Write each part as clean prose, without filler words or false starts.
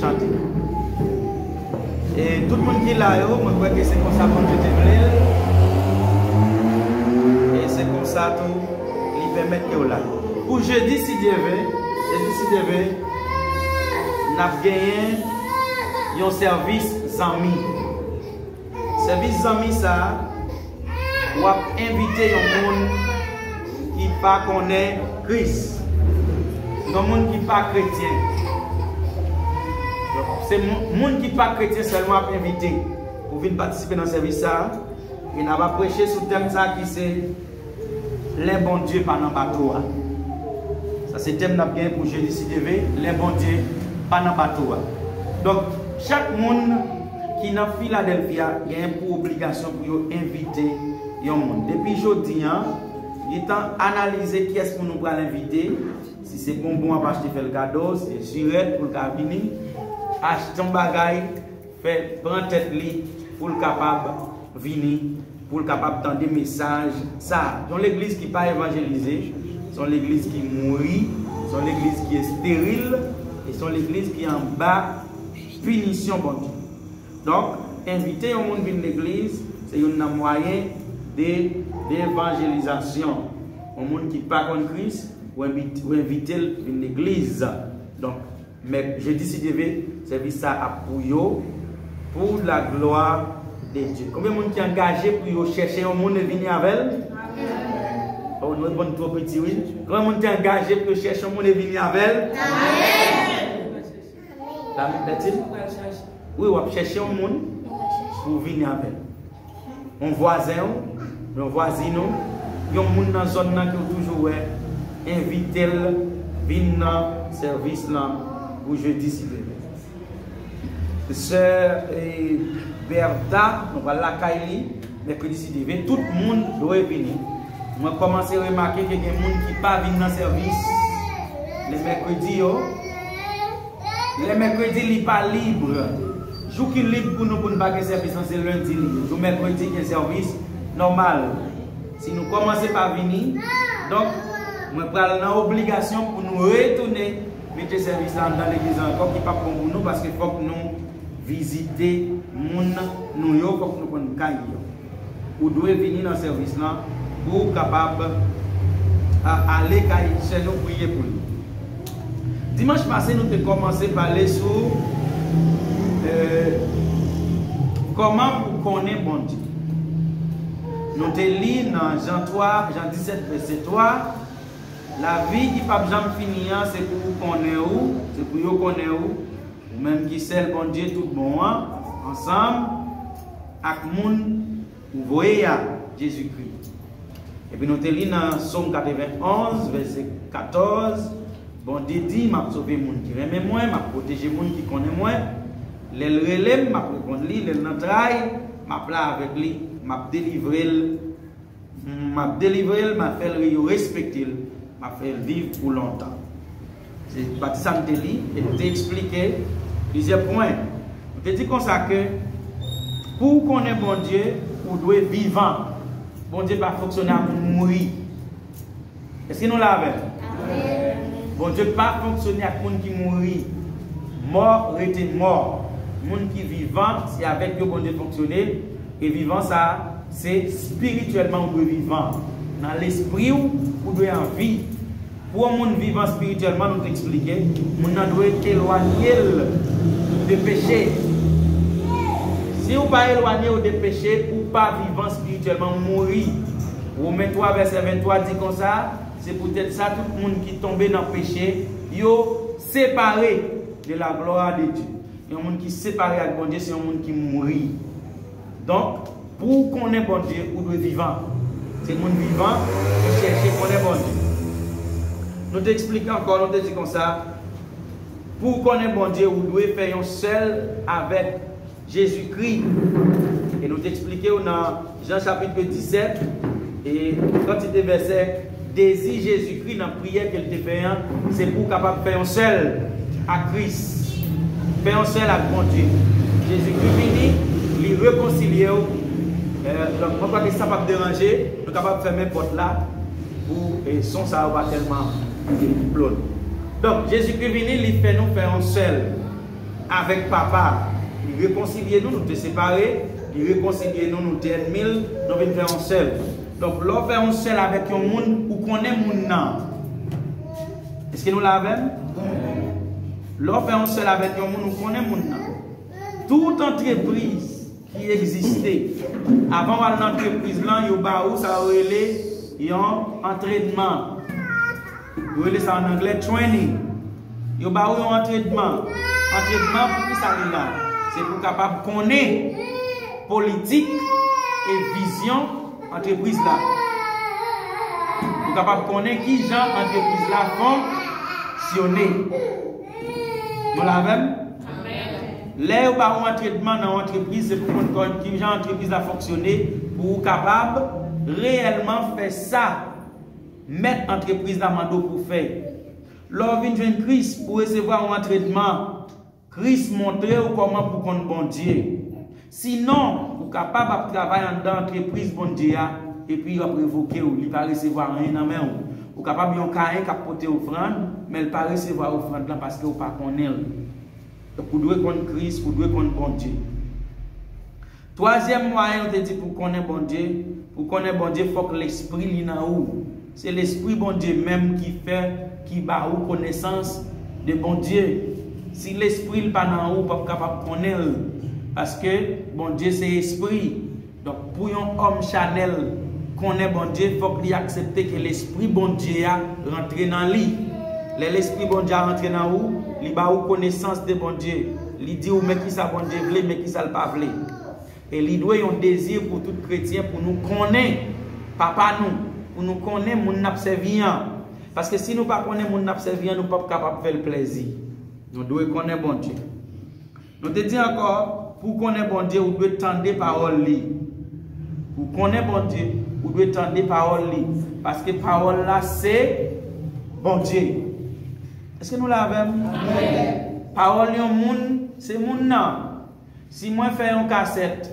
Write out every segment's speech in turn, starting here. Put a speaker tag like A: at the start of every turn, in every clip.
A: chanter. Et tout le monde qui est là, je crois que c'est comme ça qu'on te voulait. Et c'est comme ça tout, il permet que là. Pour jeudi, si Dieu veut, nous avons gagné un service Zami. Service Zami, ça, on va inviter un monde qui ne connaît pas Christ. Un monde qui n'est pas chrétien. C'est le monde qui n'est pas chrétien seulement à inviter pour venir participer dans ce service. Et on va prêcher sur le thème qui c'est les bons dieux pendant le bateau. Ça c'est le thème pour jeudi si Dieu veut, les bons dieux pendant le bateau. Donc, chaque monde qui est dans Philadelphie a pour obligation pour inviter un monde. Depuis aujourd'hui, il est temps d'analyser qui est-ce qu'on nous va l'inviter. Si c'est bonbon à acheter faire le cadeau, c'est surette pour le cabinet. Acheter un bagage, prendre tête pour le capable venir, pour le capable d'entendre des messages. Ça, dans l'église qui n'est pas évangélisée, c'est l'église qui mourit, c'est l'église qui est stérile, et c'est l'église qui est en bas, punition bon Dieu. Donc, inviter un monde à venir l'église, c'est un moyen d'évangélisation. Un monde qui n'est pas contre Christ, ou inviter à venir l'église. Donc, mais je dis si Dieu veut, service ça à pour la gloire de Dieu. Combien de monde qui est engagé pour chercher un monde et venir avec elle? Oh, nous sommes trop petits, oui. Combien de monde qui est engagé pour chercher un monde et venir avec elle? Amen. Oui, on va chercher un monde pour venir avec elle. Un voisin, un voisin, un monde dans la zone qui est toujours invité à venir dans le service là. Pour jeudi si vous voulez. Sœur Bertha, on va l'accueillir mercredi si vous voulez. Tout le monde doit venir. On va commencer à remarquer qu'il y a des gens qui ne pas venir dans le service. Les mercredis, les mercredis, ils ne sont pas libres. Le jour qui est libre pour nous ne pas faire service, c'est lundi. Le mercredi, il y a un service normal. Si nous commençons par venir, donc, on prend l'obligation pour nous retourner. Mettez service dans l'église encore qui n'est pas pour nous parce qu'il faut que nous visiter nous il faut que nous connaissions. Vous devez venir dans le service là pour capable aller chez nous prier pour lui. Dimanche passé, nous avons commencé à parler sur comment vous connaissez bon Dieu. Nous avons lu dans Jean 3, Jean 17, verset 3. La vie qui pas jamais finir, c'est pour vous connaître où, c'est pour vous connaître où, ou même qui c'est bon Dieu tout bon, ensemble, avec moun, vous voyez Jésus-Christ. Et puis nous te lisons dans Somme 91, verset 14, bon Dieu dit, m'a sauvé moun qui aime moi, m'a protégé moun qui connaît moi, les relève, m'a répondre lui, les n'entraille, m'a plat avec lui, m'a délivré, m'a fait le respecter. M'a fait vivre pour longtemps. C'est ça que je lis et nous t'ai expliqué plusieurs points. Nous t'ai dit comme ça que pour connaître bon Dieu, vous devez vivant. Bon Dieu va fonctionner pour mourir. Est-ce que nous l'avons? Bon Dieu pas fonctionner avec les gens qui mourent. Mort, rester mort. Les gens qui vivant, c'est avec que bon Dieu fonctionner. Et vivant, ça, c'est spirituellement vous vivant. Dans l'esprit, vous devez en vie. Pour un monde vivant spirituellement, nous t'expliquer, nous devons éloigner de péché. Si vous ne pas éloigner de péché, ou pas vivant spirituellement, mourir. Romains 3, verset 23 dit comme ça, c'est peut-être ça, tout le monde qui est tombé dans le péché, ils sont séparés de la gloire de Dieu. Et un monde qui est séparé avec bon Dieu, c'est un monde qui mourit. Donc, pour qu'on ait bon Dieu, vous devez vivant. C'est le monde vivant qui cherche qu'on ait bon Dieu. Nous t'expliquons encore, nous te disons comme ça. Pour connaître bon Dieu, vous devez faire un seul avec Jésus-Christ. Et nous t'expliquons dans Jean chapitre 17, et quand il était verset, désire Jésus-Christ dans la prière qu'il te fait, c'est pour capable de faire un seul à Christ. Faire un seul à bon Dieu. Jésus-Christ vient, il réconcilie. Donc, on ne peut pas pas déranger, nous sommes capables de fermer la porte là, et son ça va tellement. Donc, Jésus-Christ vient, il fait nous faire un seul. avec papa. Il réconcilie nous, nous te séparés. Il réconcilie nous, nous te ennemis, nous venons faire un seul. Donc, l'on fait un seul avec un monde où connaît mon nom. Est-ce que nous l'avons? L'on fait un seul avec un monde où connaît mon nom. Toute entreprise qui existait avant l'entreprise là, il y a ça relait un entraînement. Il relait ça en anglais training. Il y a un entraînement. Entraînement pour qui ça là? C'est pour capable de connaître politique et vision entreprise là. Pour capable de connaître qui genre entreprise là fonctionner. Nous l'avons? Là où par un traitement dans l'entreprise, c'est pour qu'on qui genre entreprise a fonctionné pour capable réellement faire ça, mettre l'entreprise dans mando pour faire. Lors d'une crise pour recevoir un traitement, crise montrer comment pour qu'on bon Dieu. Sinon, vous capable de travailler dans l'entreprise bon Dieu et puis il va provoquer ou il va recevoir rien dans main. Vous capable yon caïn qui porter offrande, mais il pas recevoir offrande là parce que vous pas connaît. Donc, vous devez connaître Christ, vous devez connaître bon Dieu. Troisième moyen, on te dit pour connaître bon Dieu, il faut que l'esprit li nan ou. C'est l'esprit bon Dieu même qui fait, qui bat ou connaissance de bon Dieu. Si l'esprit n'est pas nan ou, pas capable de connaître. Parce que bon Dieu c'est esprit. Donc, pour un homme chanel connaît bon Dieu, il faut qu'il accepte que l'esprit bon Dieu a rentré dans lui. L'esprit bon Dieu a rentré dans où? Il a une connaissance de bon Dieu. Il dit où mais qui ça bon Dieu veut, mais qui ça le pas veut. Et il doit un désir pour tout chrétien pour nous connaître papa nous, pour nous connaître mon abservant. Parce que si nous pas connaissons mon abservant, nous ne sommes pas capables de faire le plaisir. Nous devons connaître bon Dieu. Nous te dit encore, pour connaître bon Dieu, vous devez tendre parole li. Pour connaître bon Dieu, vous devez tendre parole li. Parce que parole là c'est bon Dieu. Est-ce que nous l'avons? Parole yon moun, c'est moun nan. Si moi fais une cassette,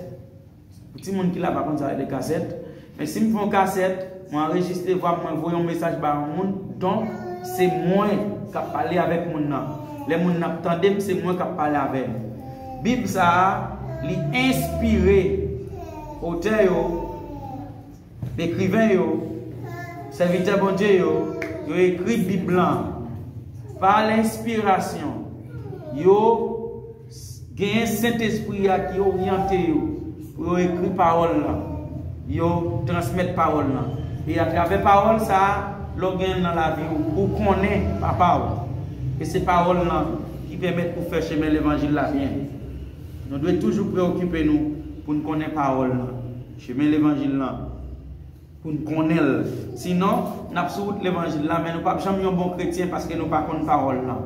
A: petit monde qui l'a pas comme ça des cassettes, mais si je fais une cassette, moi enregistrer, moi envoyer un message par un monde, donc c'est moi qui parler avec mon nan. Les moun n'attendent, c'est moi qui parler avec. Bible ça, li inspiré auteur yo, écrivain yo, serviteur bon Dieu yo écrit Bible blanc. Par l'inspiration, yo gagne Saint-Esprit qui oriente pour écrire parole là. Yo transmettre parole là. Et à travers parole ça, l'on gagne dans la vie ou connaît papa. Et c'est parole là qui permettent pour faire chemin l'évangile là bien. Nous devons toujours préoccuper nous pour nous connaître parole là. Chemin l'évangile là. Pour nous connaître. Sinon, nous avons l'évangile là, mais nous ne sommes pas jamais un bon chrétien parce que nous ne pas connaître parole là.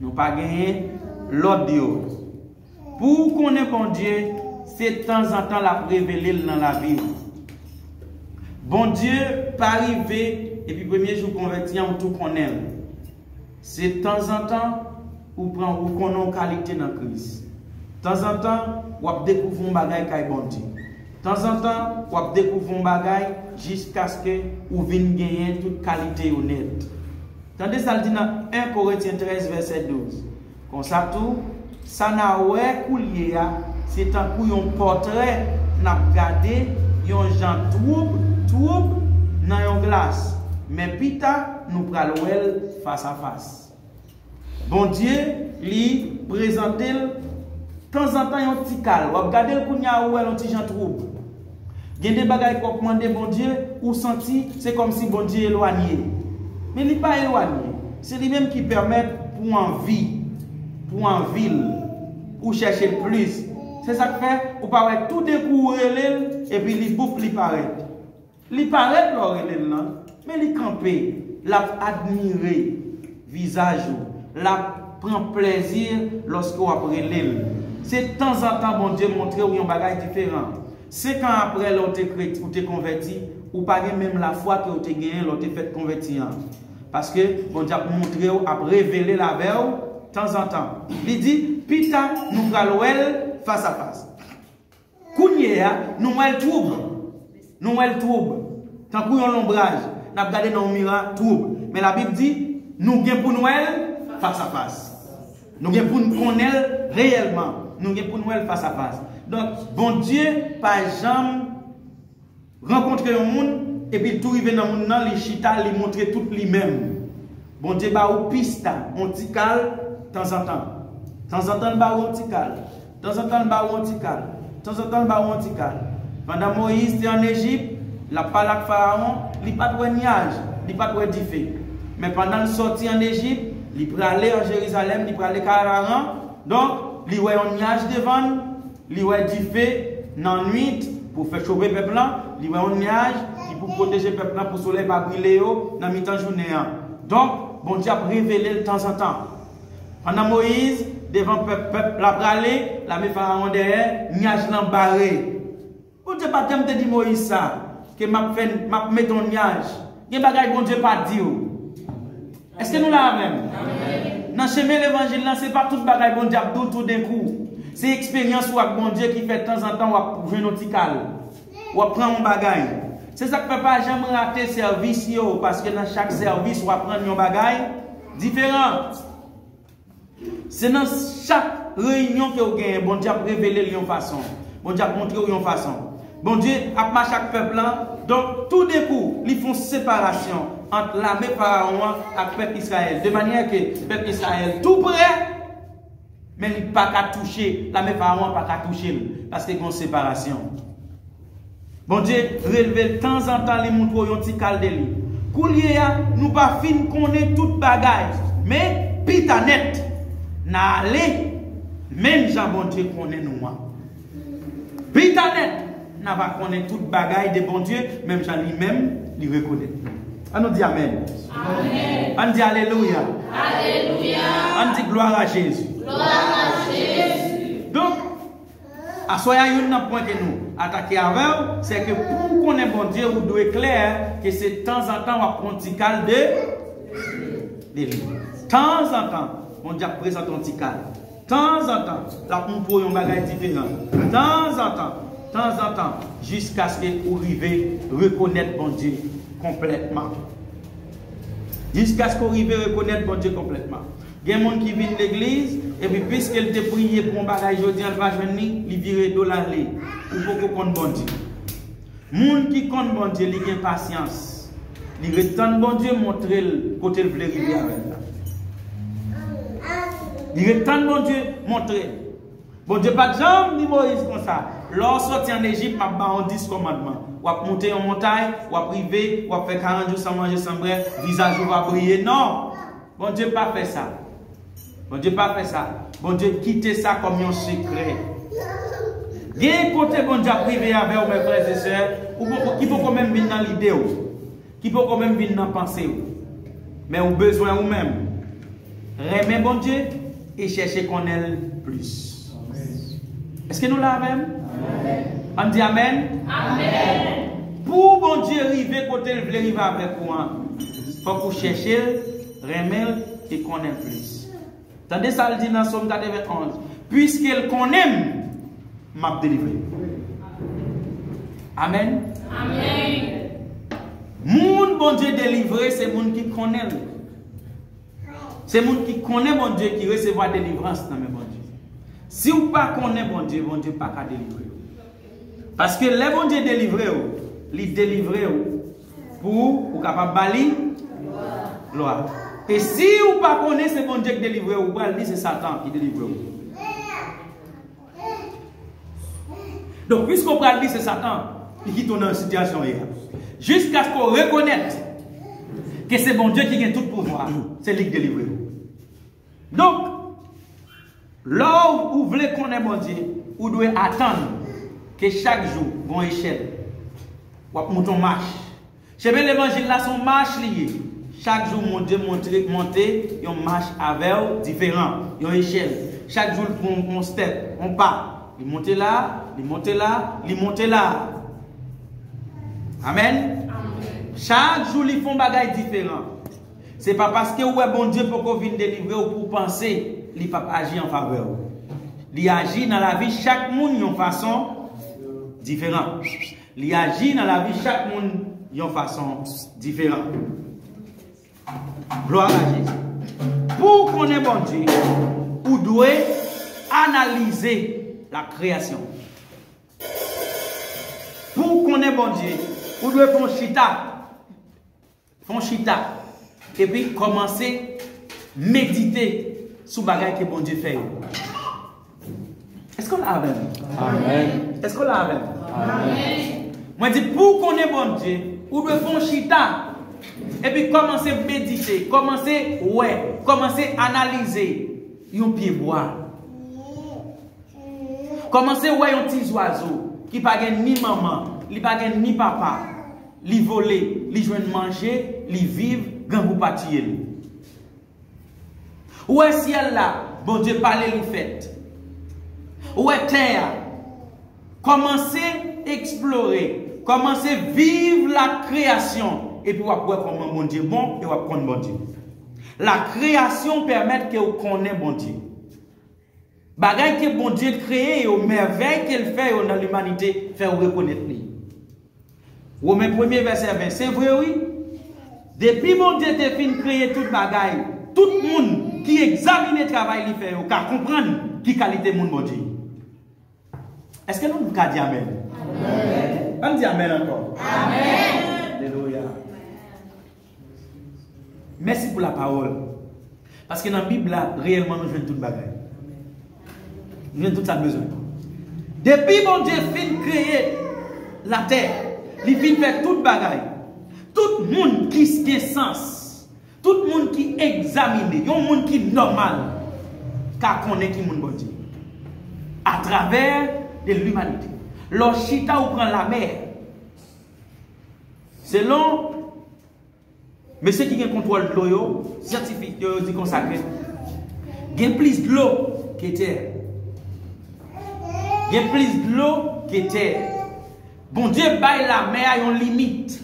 A: Nous pas gagné l'audio. Pour connaître bon Dieu, c'est de temps en temps la révéler dans la vie. Bon Dieu pas arrivé et puis premier jour converti on tout connaît. C'est de temps en temps ou prend ou connaît qualité dans Christ. De temps en temps, ou découvrir un bagage qui bon Dieu. De temps en temps, vous découvrez un bagage jusqu'à ce que vous veniez gagner toute qualité honnête. Tandis ça dit dans 1 Corinthiens 13, verset 12. Comme ça tout, ça n'a ouais coulier, c'est un coup un portrait, n'a regardé, un gens trouble dans une glace. Mais pita nous prenons face à face. Bon Dieu, lui présente de temps en temps un petit calme. Vous regardez le kounya ou un petit gens trouble. Il y a des bagages qu'on demande bon Dieu ou senti, c'est comme si bon Dieu est éloigné. Mais il n'est pas éloigné. C'est lui-même qui permet pour en vie, pour en ville, pour chercher plus. C'est ça que fait, ou paraît tout découvrir et puis il bouffe, il paraît. Il paraît mais il campé, l'a admiré visage, l'a prend plaisir lorsque vous après l'île. C'est de temps en temps bon Dieu montrer où il y a un bagage différent. C'est quand après l'autre t'es converti, ou pas même la foi que tu as gagné, l'autre fait convertir. Parce que bon Dieu a montré, a révélé la verre de temps en temps. Il dit, Pita, nous allons face à face. Kounia, nous allons trouble. Nous allons trouble. Tant qu'on a l'ombrage, nous avons regardé dans le miroir trouble. Mais la Bible dit, nous gagnons pour nous face à face. Nous avons pour nous connaître réellement. Nous avons pour nous face à face. Donc, bon Dieu, par exemple, rencontrer un monde et puis tout arriver dans le monde, les chita, les montrer tout lui-même. Bon Dieu, bah ou piste, on t'y cale, de temps en temps. De temps en temps, bah ou on t'y cale. De temps en temps, bah ou on t'y cale. De temps en temps, bah ou on t'y cale. Pendant Moïse était en Égypte, la parole avec Pharaon, il n'y a pas de nuage, il n'y a pas de diffé. Mais pendant le sortie en Égypte, il peut aller en Jérusalem, il peut aller à Cararan. Donc, il y a un nuage devant, il y a diffé dans la nuit pour faire chauffer le peuple. Il y a un nuage pour protéger le peuple pour que le soleil ne pas brûler dans la mi-temps journée. Donc, bon Dieu a révélé de temps en temps. Pendant Moïse, devant le peuple, la bralé, la met Pharaon derrière, nuage l'en barré. Bon Dieu pas te dit Moïse ça, que m'a mis ton nuage. Il y a des choses bon Dieu pas dit. Est-ce que nous l'avons même? Dans le chemin de l'évangile, ce n'est pas tout bagaille bon Dieu tout d'un coup. C'est l'expérience avec bon Dieu qui fait de temps en temps ou jouer notre calme. Ou prendre un bagaille. C'est ça que ne peut pas jamais rater service parce que dans chaque service, on apprend un bagaille différent. C'est dans chaque réunion que vous gagnez, bon Dieu a révélé une façon. Bon Dieu a montré une façon. Bon Dieu a marché chaque peuple là. Donc tout d'un coup, ils font séparation entre l'armée Pharaon et le peuple Israël. De manière que le peuple Israël tout prêt, mais il n'a pas qu'à toucher. L'armée Pharaon n'a pas qu'à toucher. Parce qu'il y a une séparation. Bon Dieu, relever de temps en temps les montres un petit calde li. Koulier, nous pas fin connaître toute bagaille. Mais pita net, n'a allé, même Jean bon Dieu connaît nous. Pita net, n'a pas connaître toute bagaille de bon Dieu, même Jean lui-même, il reconnaît. On nous dit Amen. Amen. On dit Alléluia. Alléluia. On dit gloire à Jésus. Gloire à Jésus. Donc, à soya yon nan point que nous attaquer avec, c'est que pour qu'on ait bon Dieu, vous devez clair que c'est de temps en temps on prend petit cal de livres. De temps en temps, on Dieu présente un petit cal. De temps en temps, là on peut un bagage différent. De temps en temps, jusqu'à ce que vous arrivez à reconnaître bon Dieu complètement. Jusqu'à ce que vous arrivez à reconnaître bon Dieu complètement. Il y a des gens qui viennent de l'église, et puis puisqu'elle te prié pour un bagage, aujourd'hui, elle va venir, il vire $. Ou pour qu'on bon Dieu. Les gens qui comptent bon Dieu, ils ont patience. Ils retendent bon Dieu, montrer le côté le vle rivière avec là. Ils retendent bon Dieu, montrer. Bon Dieu, pas de jambe, ni Moïse comme ça. Lorsqu'on sortit en Égypte, m'a ba 10 commandements. Ou à monter en montagne, ou à priver, ou à faire 40 jours sans manger, sans boire, visage va briller. Non! Bon Dieu, pas fait ça. Bon Dieu pas fait ça. Bon Dieu quitte ça comme un secret. Il y a un côté bon Dieu privé avec mes frères et sœurs qui peut quand même venir dans l'idée, qui peut quand même venir dans la pensée. Mais au besoin vous-même. Remet bon Dieu et chercher qu'on ait plus. Est-ce que nous l'avons? On dit Amen? Amen. Pour bon Dieu arriver côté le arriver avec vous, il faut que vous cherchiez, remet et qu'on ait plus. Tandis ça le dit dans Somme 91. Puisqu'il connaît, m'a délivré. Amen. Amen. Moun bon Dieu délivré, c'est moun qui connaît. C'est moun qui connaît bon Dieu qui recevra délivrance dans mes bon Dieu. Si vous ne connaissez bon Dieu pas qu'à délivrer. Parce que les bon Dieu délivré, il délivre pour capable bali gloire. Et si vous ne connaissez pas bon Dieu qui délivre, c'est Satan qui délivre. Donc, puisqu'on parle de c'est Satan qui est dans une situation hier. Jusqu'à ce qu'on reconnaisse que c'est bon Dieu qui a tout pouvoir, c'est lui qui délivre. Donc, là où vous voulez connaître bon Dieu, vous devez attendre que chaque jour, vous avez une échelle. Vous montez en marche. Chez l'évangile, là, son marche liée. Chaque jour, mon Dieu monter, une marche avec différent, une échelle. Chaque jour, on step, on part. Il monte là, il monte là, il monte là. Amen. Amen. Chaque jour, ils font des choses différentes. Ce n'est pas parce que ouais, bon Dieu pour qu'on vienne délivrer ou pour penser, il ne peut pas agir en faveur. Il agit dans la vie chaque monde d'une façon différente. Il agit dans la vie chaque monde d'une façon différente. Gloire à Jésus. Pour qu'on ait bon Dieu, ou doit analyser la création. Pour connaître bon Dieu, vous devez faire un chita, et puis commencer à méditer sur les choses que bon Dieu fait. Est-ce qu'on l'a avec?
B: Amen.
A: Est-ce qu'on l'a avec?
B: Amen.
A: Moi, je dis, pour connaître bon Dieu, vous devez faire un chita, et puis commencer à méditer, commencer à analyser un pied bois. Commencez à voir un petit oiseau qui n'a pas ni maman, qui n'a pas ni papa, qui vole, qui joue manger, qui vivre, gangou partir. Où est ciel là, bon Dieu parle, il fait. Où est terre? Commencez à explorer, commencez à vivre la création, et puis vous allez voir comment bon Dieu est bon, et vous allez prendre bon Dieu. La création permet que vous connaissiez bon Dieu. Bagay que bon Dieu créé, aux merveilles qu'il fait dans l'humanité, fait reconnaître lui. Romains 1er verset 20, c'est vrai oui. Depuis bon Dieu te fin créer tout bagay, tout le monde qui examine le travail qu'il fait, car comprendre qui qualité monde bon Dieu. Est-ce que nous pouvons dire amen? Amen. On dit amen encore. Amen. Alléluia. Merci pour la parole. Parce que dans la Bible, là, réellement, nous jouons tout bagay. Nous avons tout ça besoin. Depuis mon Dieu fin créer la terre, il fin faire toute bagaille. Tout le monde qui a sens, tout le monde qui examine, il y a un monde qui est normal, car connaît qui est bon Dieu. À travers de l'humanité. L'Ochita ou prend la mer. Selon monsieur qui a contrôle de l'eau, scientifique, dit consacré, il y a plus de l'eau que terre. Il y a plus de l'eau que terre. Bon Dieu baille la mer à une limite.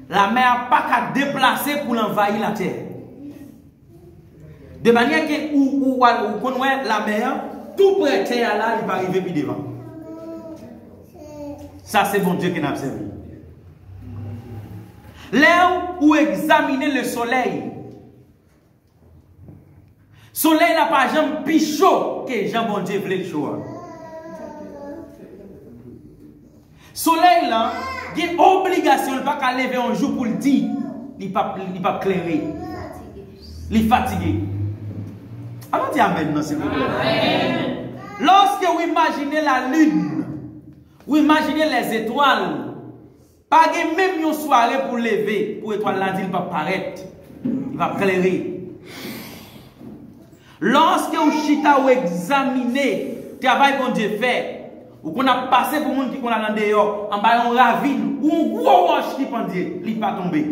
A: La mer n'a pas qu'à déplacer pour envahir la terre. De manière que où la mer, tout près de terre là, il va arriver puis devant. Ça c'est bon Dieu qui n'a observé. Là où examiner le soleil. Soleil n'a pas jamais plus chaud que Jean bon Dieu voulait chaud. Soleil là, il y a une obligation de ne pas lever un jour pour le dire, il ne pas clairer. Il est fatigué. Alors dis amen, non, s'il vous plaît. Lorsque vous imaginez la lune, vous imaginez les étoiles, pas même une soirée pour lever, pour l'étoile là, il ne va pas paraître, il va clairer. Lorsque vous chita ou examinez le travail que Dieu fait, ou qu'on a passé pour monde qui qu'on a dans dehors, en bas une ravine, ou un gros roche qui pendait, il pas tomber.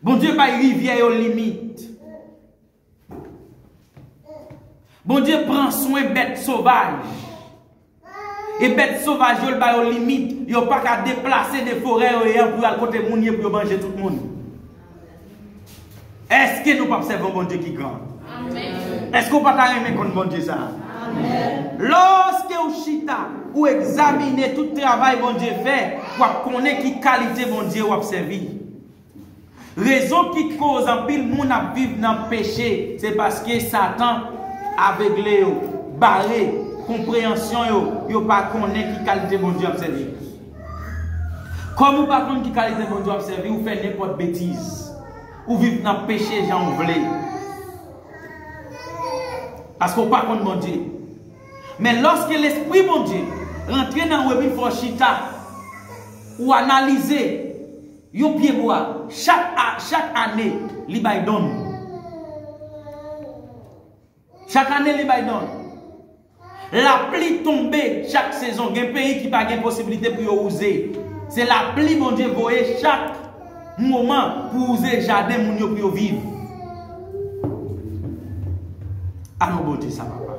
A: Bon Dieu pas rivière aux limites. Bon Dieu prend soin de bêtes sauvages. Et bêtes sauvages, ils ont aux limites. Ils n'ont pas qu'à déplacer des forêts pour aller côté mounier pour manger tout le monde. Est-ce que nous ne observons bon Dieu qui est grand? Est-ce qu'on ne peut pas aimer contre bon Dieu ça? Amen. Lorsque vous chita ou examinez tout le travail bon Dieu fait, vous connaissez qui qualité bon Dieu vous observez. Raison qui cause en pile monde à vivre dans le péché, c'est parce que Satan aveuglé, barré, compréhension, yo pas connaît qui qualité bon Dieu observé. Comme vous pas connaît qui qualité bon Dieu observé, vous faites n'importe bêtise. Ou vivre dans le péché, j'en voulais. Parce qu'on ne pas contre mon Dieu. Mais lorsque l'Esprit mon Dieu rentre dans le web chita ou analyser, yon pied bois, chaque année, li bay donne. Chaque année, li bay donne. La pluie tombe chaque saison. Il y a un pays qui n'a pas de possibilité pour user. C'est la pluie, mon Dieu, voyez chaque moment pour user le jardin pour vivre. Alors, bon Dieu, ça va pas.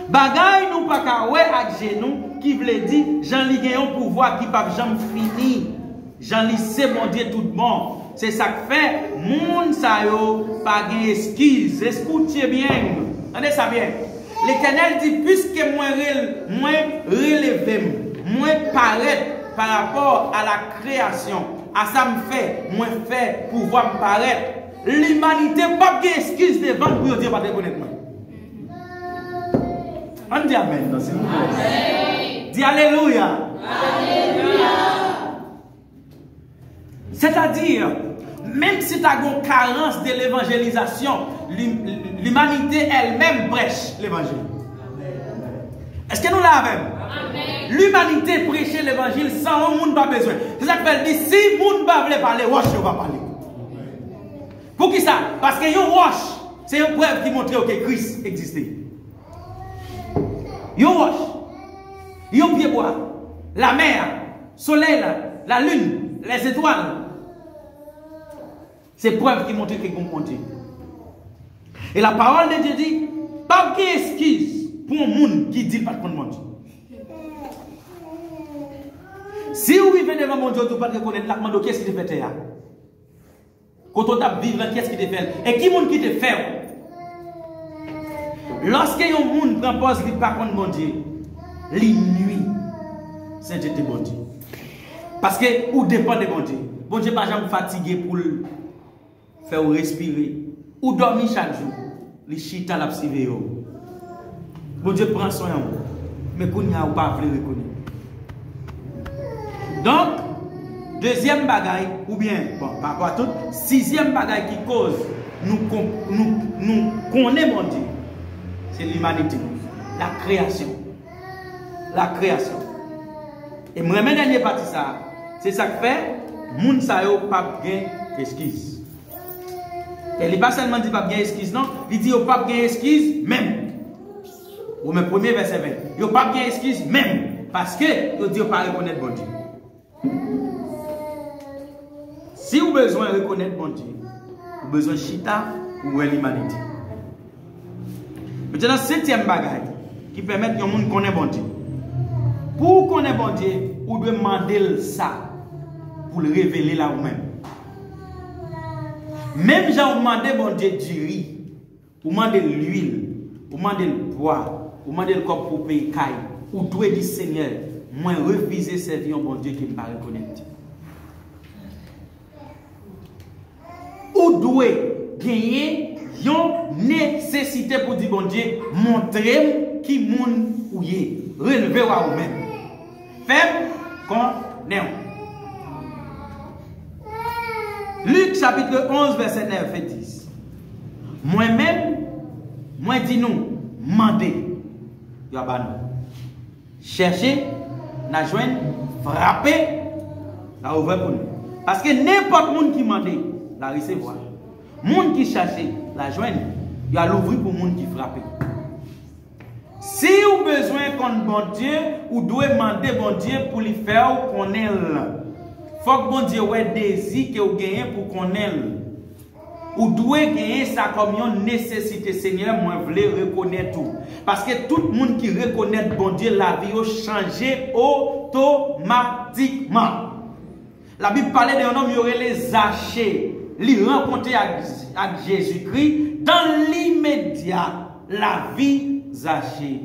A: Bagay nous pas qu'à ouais avec genou qui veut dire j'en li un pouvoir qui pas jamais fini. J'en li c'est mon Dieu tout bon. C'est ça que fait moun sa yo pas gain excuse. Écoutez bien. Entendez ça bien. L'Éternel dit puisque moi relevé, moi paraître par rapport à la création. À ça me fait, moi fait pouvoir me paraître. l'humanité pas de excuse devant pour dire pas de reconnaître. On dit amen, s'il vous plaît. Dis alléluia. Alléluia. C'est-à-dire, même si tu as une carence de l'évangélisation, l'humanité elle-même prêche l'évangile. Est-ce que nous l'avons? L'humanité prêche l'évangile sans le monde pas besoin. C'est ça que fait dire, si le monde ne veut pas parler, wash va parler. Pour qui ça? Parce que yo wash, c'est une preuve qui montre que Christ existait. Yo wash, yo pied bois, la mer, soleil, la lune, les étoiles. C'est preuve qui montre que Dieu. Et la parole de Dieu dit, pas d'excuse pour un monde qui dit pas de mon Dieu. Si vous vivez devant mon Dieu, vous ne pouvez pas reconnaître la demande, qu'est-ce qui te fait là? Quand on t'a vivre, qu'est-ce qui te fait? Et qui monde qui te fait? Lorsque un monde prend pause, il ne pas contre mon Dieu, les nuits, c'est Dieu bon Dieu. Parce que vous dépendez de mon Dieu. Bon Dieu, pas jamais fatigué pour faire respirer. Ou dormir chaque jour. Les chita la psyvé. Bon Dieu prend soin de vous. Mais qu'on n'y a pas voulu reconnaître. Donc, deuxième bagaille, ou bien, bon, par rapport à tout, sixième bagaille qui cause, nous connaissons mon Dieu. C'est l'humanité. La création. La création. Et moi, même dernier partie ça, c'est ça que fait, moun sa yo pas gain excuse. Et il pas seulement dit pas gain excuse, non, il dit yo pas gain excuse même. Ou même premier verset 20. Yo pas gain excuse même. Parce que yo dit yo pas reconnaître bon Dieu. Si vous avez besoin de reconnaître bon Dieu, vous avez besoin de chita ou de l'humanité. Maintenant, septième bagaille qui permet que les gens connaissent bon Dieu. Pour connaître bon Dieu, vous devez demander ça pour le révéler là vous-même. Même si vous demandez bon Dieu du riz, vous demandez l'huile, vous demandez le bois, vous demandez le corps pour payer caille, vous devez dire Seigneur, moi refuser servir un bon Dieu qui ne me reconnaît. Vous devez gagner une nécessité pour dire bon Dieu, montrez qui moun ou yé, relevez à vous-même. Faible connaît. Luc chapitre 11 verset 9 et 10. Moi-même, moi dis nous, mandez, yo ba nous. Cherchez, n'a joindre, frapper, la ouvrir pour nous. Parce que n'importe monde qui mande, la recevoir. Monde qui cherche, la joindre, il a l'ouvrir pour monde qui frappe. Si vous avez besoin qu'on bon Dieu, vous devez demander bon Dieu pour lui faire connaître. Il faut que bon Dieu ait désir que vous gagnez pour connaître. Vous devez gagner ça comme une nécessité. Seigneur, moi je veux reconnaître tout. Parce que tout le monde qui reconnaît bon Dieu, la vie a changé automatiquement. La Bible parlait d'un homme qui aurait les Zachée. Il rencontrer avec Jésus-Christ. Dans l'immédiat, la vie Zachée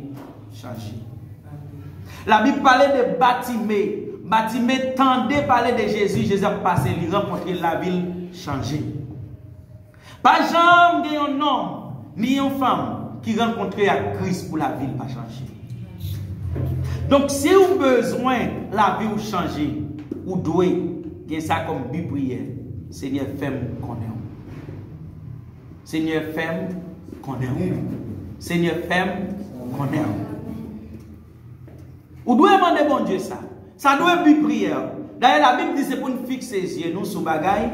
A: changé. La Bible parlait de Batimée. Batimée tendait parler de Jésus. Jésus a passé, il rencontrer la ville changée. Pas jamais un homme ni une femme qui rencontrait à Christ pour la ville pas changer. Donc si vous avez besoin de la vie changer, vous devez gagner ça comme but prière. Seigneur, fais-moi connaître. Seigneur, fais-moi connaître. Seigneur, fais-moi connaître. Vous devez demander bon Dieu ça. Ça doit être but prière. D'ailleurs, la Bible dit c'est pour nous fixer les yeux nous sur bagaille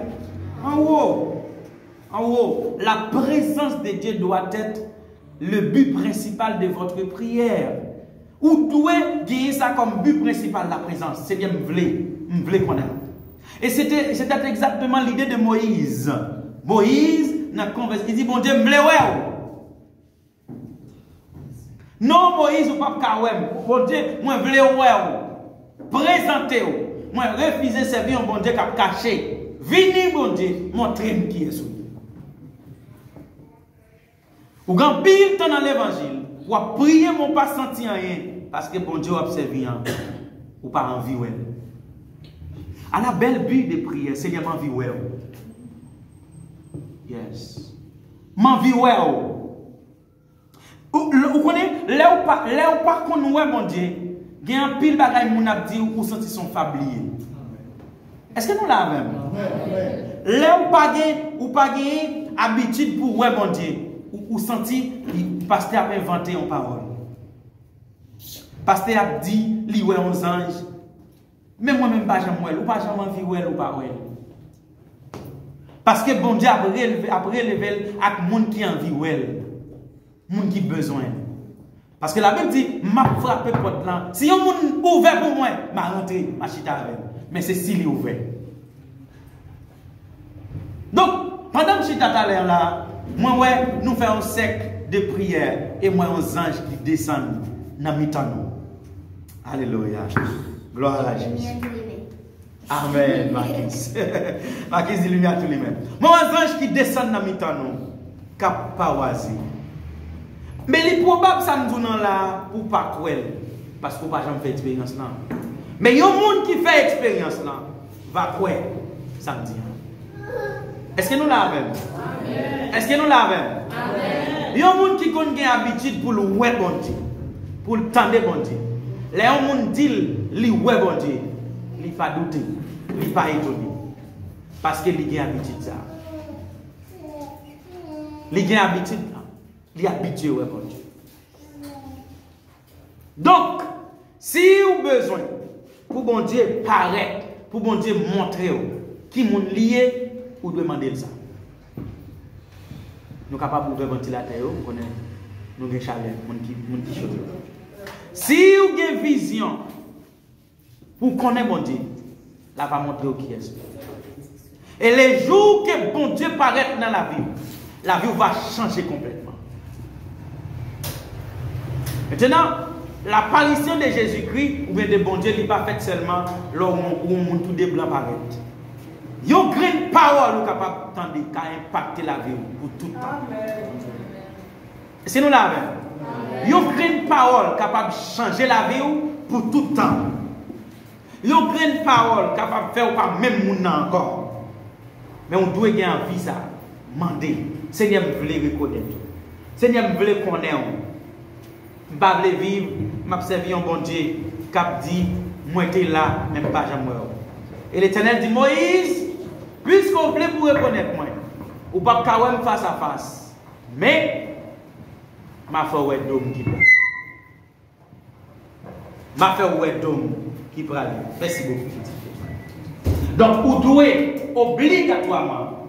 A: en haut. En haut, la présence de Dieu doit être le but principal de votre prière. Vous devez gagner ça comme but principal, la présence. C'est bien, me voulez qu'on a. Et c'était exactement l'idée de Moïse. Moïse, il dit, bon Dieu, me voulez ouais. Non, Moïse, ou pas kawem. Bon Dieu, moi, voulez ouais. Présentez-vous. Moi, refusez servir un bon Dieu qui a caché. Venez, bon Dieu, montrez-moi qui est sous. Ou quand pile temps dans l'évangile, ou à prier, mon pas senti rien, parce que bon Dieu a observé, ou pas envie, ouais. À la belle but de prière, Seigneur, envie, ouais. Yes. M'envie ouais. Vous connaissez, là où pas qu'on ouais mon Dieu, il y a un pile bagaille moun ap di ou senti son fablier. Est-ce que nous l'avons? Là où pas gagné habitude pour ouais mon Dieu, ou senti pasteur a inventé une parole. Pasteur a dit li ouais un ange. Mais moi même pas jamais ou pas jamais envie ouais ou pas ouais. Parce que bon Dieu a relevé avec monde qui envie ouais. Moun qui besoin. Parce que la Bible dit, m'a frappé porte là. Si un moun ouvert pour moi, m'a rentré, m'a chita avec. Mais c'est s'il est ouvert. Donc, pendant que je suis à là, moi ouais, nous faisons un sec de prière et moi un ange qui descend dans mi-temps. Alléluia. Gloire à Jésus. Amen, Marquis. Marquis dit lumière tous les mêmes. Moi un ange qui descend dans mi-temps, cap paroisi. Mais il est probable que ça nous donne là pour pas croire. Parce qu'on n'a pas jamais fait expérience là. Mais il y a un monde qui fait expérience là. Va croire samedi. Est-ce que nous l'avons? Est-ce que nous l'avons? Il y a un monde qui a l'habitude pour le ouais bon Dieu. Pour le tendre bon Dieu. Là, un monde dit le ouais bon Dieu. Il ne pas douter. Il ne pas étonner. Parce qu'il a l'habitude ça. Il a l'habitude. Il est habitué au bon Dieu. Donc, si vous avez besoin pour bon Dieu paraître, pour bon Dieu montrer qui est lié, vous demandez ça. Nous sommes capables d'ouvrir le ventilateur, nous avons chaleur, nous qui chaud. Si vous avez une vision pour connaître bon Dieu, là va montrer qui est. Et les jours que bon Dieu paraît dans la vie va changer complètement. Maintenant, l'apparition de Jésus-Christ ou bien de bon Dieu n'est pas faite seulement lorsqu'on où tout des blancs paraît. Il y a une grande parole capable d'impacter la vie pour tout le temps. C'est nous l'avons. Il y a une grande parole capable de changer la vie pour tout le temps. Il y a une grande parole capable de faire pas même monde encore. Mais on doit gagner en vie ça. Demander. Seigneur, je veux reconnaître. Seigneur, je veux connaître. Je ne veux pas vivre, je vais servir un bon Dieu qui dit, moi j'étais là, même pas jamais. Et l'Éternel dit, Moïse, puisqu'on voulait pour reconnaître moi, ou pas me face à face, mais ma fait ouais d'homme qui prend. Ma fait ouais d'homme qui prend. Merci beaucoup. Donc, vous devez obligatoirement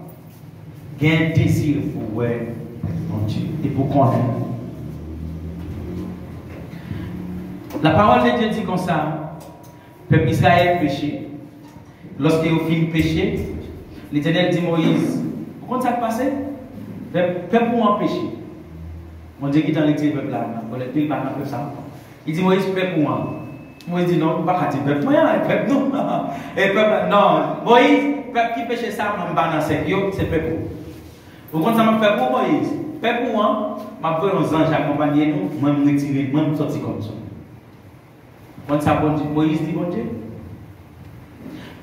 A: gagner un désir pour ouais mon Dieu et pour connaître. La parole de Dieu dit comme ça, peuple Israël péché. Lorsqu'il a fini de pécher, l'Éternel dit Moïse, pourquoi ça passe? Peuple pour en pécher. Mon Dieu qui est dans l'éternel peuple là, il ne va pas faire ça. Il dit Moïse, peuple pour moi. Moïse dit non, pas dire peuple. Peuple non. Et peuple, non. Moïse, peuple qui péché ça, je ne vais pas c'est peuple. Pourquoi ça m'a fait pour Moïse? Peuple pour moi, je vais faire un ange accompagner nous, je vais me retirer, je vais me sortir comme ça. Quand ça Moïse dit, bon Dieu,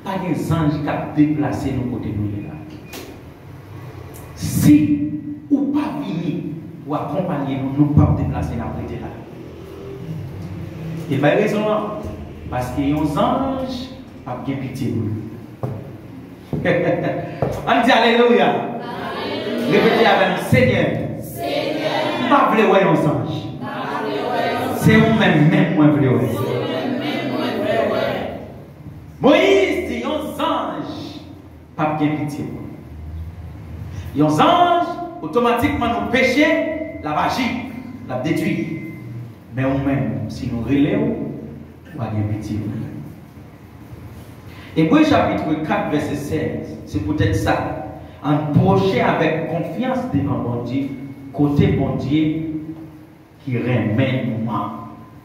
A: pas des anges qui ont déplacé nos côtés de là. Si ou pas venir pour accompagner nous, nous ne pouvons pas déplacer la côté là. Et bien, raison, parce qu'il y a des anges qui n'ont pas pitié de nous. On dit Alléluia. Répétez avec nous, Seigneur. Je ne veux pas voir les anges. C'est vous-même, moi, je veux voir. Moïse dit, yon ange, pas bien pitié. Yon ange, automatiquement nous péchés, la magie, la détruit. Mais nous-mêmes, si nous relèvons, pas bien pitié. Hébreux chapitre 4, verset 16, c'est peut-être ça. En procher avec confiance devant mon Dieu, côté mon Dieu qui remet nous,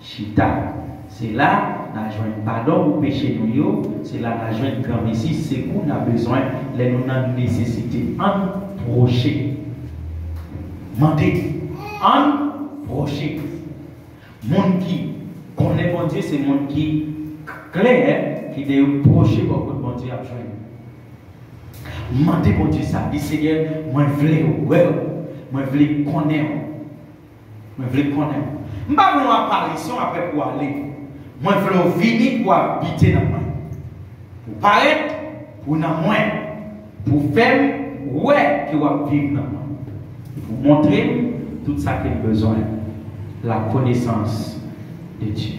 A: chita. C'est là qu'on a besoin de pardon pour péché nous. C'est là qu'on a besoin de grand messie. C'est pour nous avons besoin de nous nécessité. En procher. Mandez. En procher. Monde qui connaît mon Dieu, c'est monde qui clair, qui est proché beaucoup de mon Dieu à besoin. Demandez pour Dieu ça. Dis Seigneur, moi je veux, moi je veux connaître. Moi je veux connaître. Je ne vais pas faire une apparition après pour aller. Moi je veux venir pour habiter dans moi. Pour paraître, pour dans moi. Pour faire, ouais, qui va vivre dans moi. Pour montrer tout ça qu'il a besoin. La connaissance de Dieu.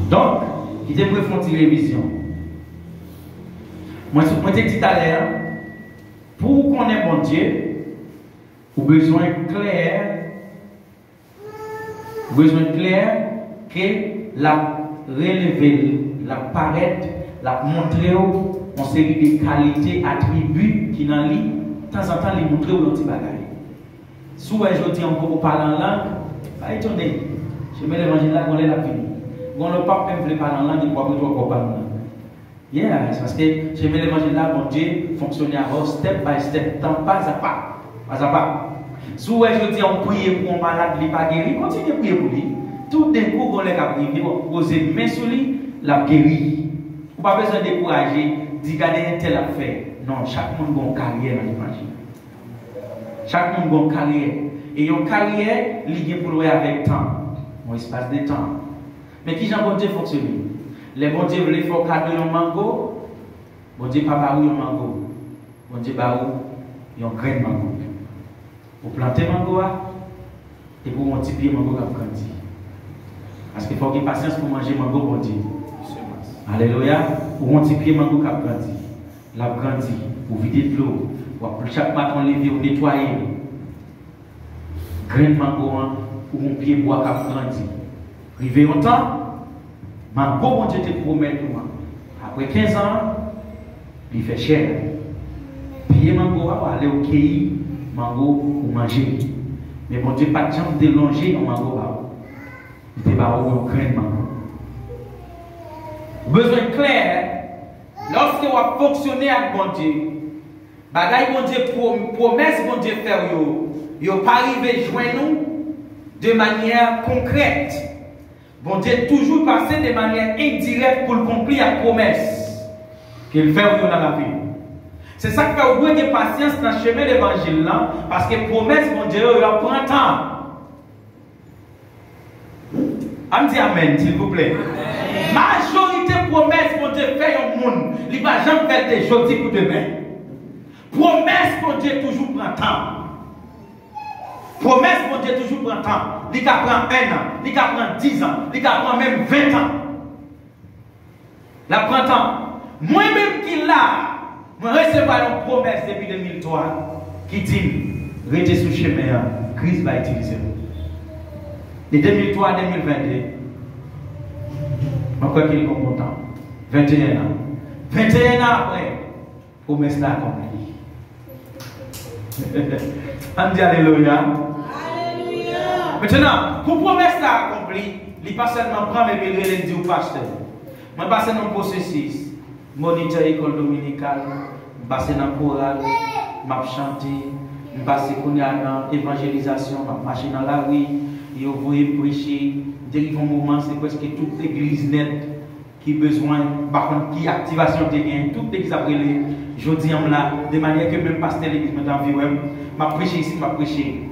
A: Donc, il devrait faire une révision. Moi, je t'ai dit tout à l'heure, pour qu'on ait bon Dieu, vous avez besoin clair que la relever, la paraître, la montrer en série de qualités, attributs qui dans lui, de temps en temps, les montrer au petit bagage. Souvent, je dis encore parler en langue, pas étonné. Je mets l'évangile là, on est la fini. On ne peut pas même parler en langue, il ne peut pas parler en langue. Yeah, c'est parce que je mets l'évangile là, mon Dieu, fonctionne à step by step, temps pas à pas. Pas à pas. Souvent, je dis on prie pour un malade, il n'est pas guéri, continuez à prier pour lui. Tout d'un coup, on est à prier, on pose une main sur lui, la guérit. Vous n'avez pas besoin de décourager, d'y garder un tel affaire. Non, chaque monde a une carrière dans l'évangile. Chaque monde a une carrière. Et une carrière, il y a pour louer avec temps, un espace de temps. Mais qui j'en bon Dieu fonctionne? Les bon Dieu veulent faire cadeau un mango, bon Dieu pas barou un mango, bon Dieu barou un grain de mango. Pour planter mango et pour multiplier mango qui a grandi. Parce qu'il faut qu'il y ait patience pour manger mango bon Dieu. Alléluia. Pour multiplier mango qui a grandi. La grandi, pour vider de l'eau, pour chaque matin lever ou nettoyer. Grain de mango pour mon pied bois qui a grandi. Rivé longtemps. Mango, bon Dieu te promet pour moi. Après 15 ans, il fait cher. Pied mango, va aller au pays, mango pour manger. Mais bon Dieu, pas de chance de longer en mango. Il te va au grain de mango. Besoin clair, lorsque vous fonctionnez avec bon Dieu, bagaille bon Dieu, promesse bon Dieu faire, vous pas arrivé joindre nous de manière concrète. Bon Dieu toujours passer de manière indirecte pour accomplir la promesse qu'il fait dans la vie. C'est ça qui fait au bout de patience dans le chemin de l'évangile là, parce que promesse, bon Dieu, il prend temps. On dit amen, s'il vous plaît. Amen. Majorité promesse, bon Dieu, fait au monde. Il ne va jamais faire des choses pour demain. Promesse, bon Dieu, toujours prend temps. Promesse, mon Dieu, toujours prend temps. Il prend 1 an, il prend 10 ans, il prend même 20 ans. La prend temps. Moi-même qui l'a, je recevoir une promesse depuis 2003 qui dit, restez sous chemin, Christ va utiliser vous. De 2003 à 2022, je crois qu'il est content. 21 ans. 21 ans après, promesse là accomplie. On dit alléluia. Maintenant, pour promesse là accomplie, il ne pas seulement prendre mes billets et dire au pasteur. Je passe dans le processus, moniteur école dominicale, je passe dans le choral, je chante, je passe dans l'évangélisation, je marche dans la rue, je vais prêcher. Dès un moment, c'est presque toute l'église nette qui a besoin, par contre, qui activation de gain, toute l'église après les jeudi là, de manière que même pasteur l'église maintenant vivre, je prêche ici, je prêche. Et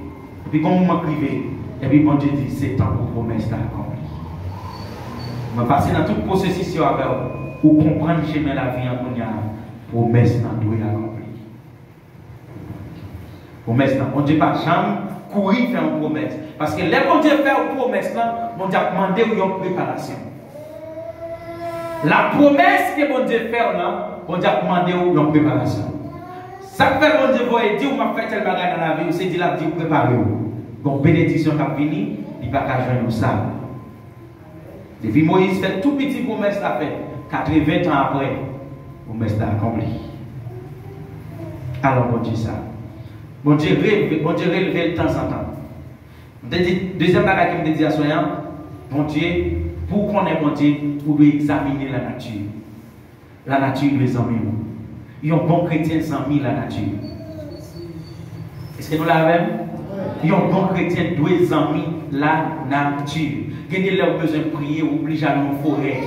A: puis, quand je m'écrivais, et puis bon Dieu dit, c'est temps pour promesse d'accomplir. Je vais passer dans tout le processus pour comprendre le chemin de la vie en promesse dans tout accomplir. Promesse dans. Bon Dieu pas jamais courir faire une promesse. Parce que les bon Dieu fait une promesse là, bon Dieu a demandé une préparation. La promesse que bon Dieu fait là, bon Dieu a demandé une préparation. Ça fait bon Dieu va dire, on m'a fait tel bagage dans la vie, c'est dit la vie préparez-vous. Donc, bénédiction qui a fini, il va pas joindre ça. Depuis Moïse fait tout petit promesse la fait. 80 ans après, promesse l'a accompli. Alors, bon Dieu, ça. Bon Dieu, relever de temps en temps. Deuxième bagage qui me dit à Soyan, bon Dieu, pour qu'on ait bon Dieu, pour examiner la nature. La nature, les amis. Il y a un bon chrétien sans mis la nature. Est-ce que nous l'avons? Il y a un bon chrétien deux amis la nature. Gagnez leur besoin de prier, oblige à nous forêt.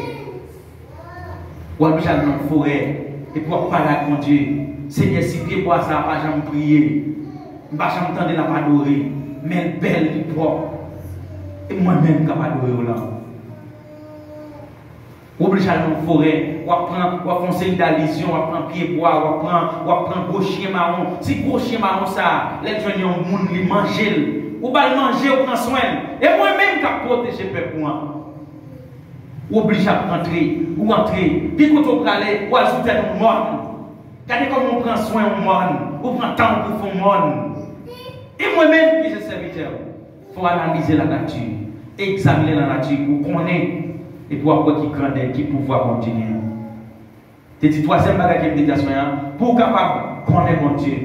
A: Ou oblige à nous forêt. et pour parler avec mon Dieu. Seigneur, si pied bois ça, pas jamais prier. Pas jamais entendre la pas adorer. Mais belle et propre. Et moi-même, je vais adorer là. Obligé à aller dans la forêt, ou à foncer d'allusion, ou à prendre pied bois, ou à prendre gros chien marron. Si gros chien marron ça, les gens ont monde li manger, ou pas manger, ou prendre soin. Et moi-même qui protéger le peuple moi. Obligé à rentrer, ou entrer. Puis quand on aller, ou à sous tête au monde. Regardez comment on prend soin au monde, ou prend temps pour faire monde. Et moi-même qui suis serviteur, il faut analyser la nature, examiner la nature pour connaître. Et pour avoir qui grandeur, qui pouvoir continuer. C'est le troisième bagage de méditation. Pour capable de connaître mon Dieu,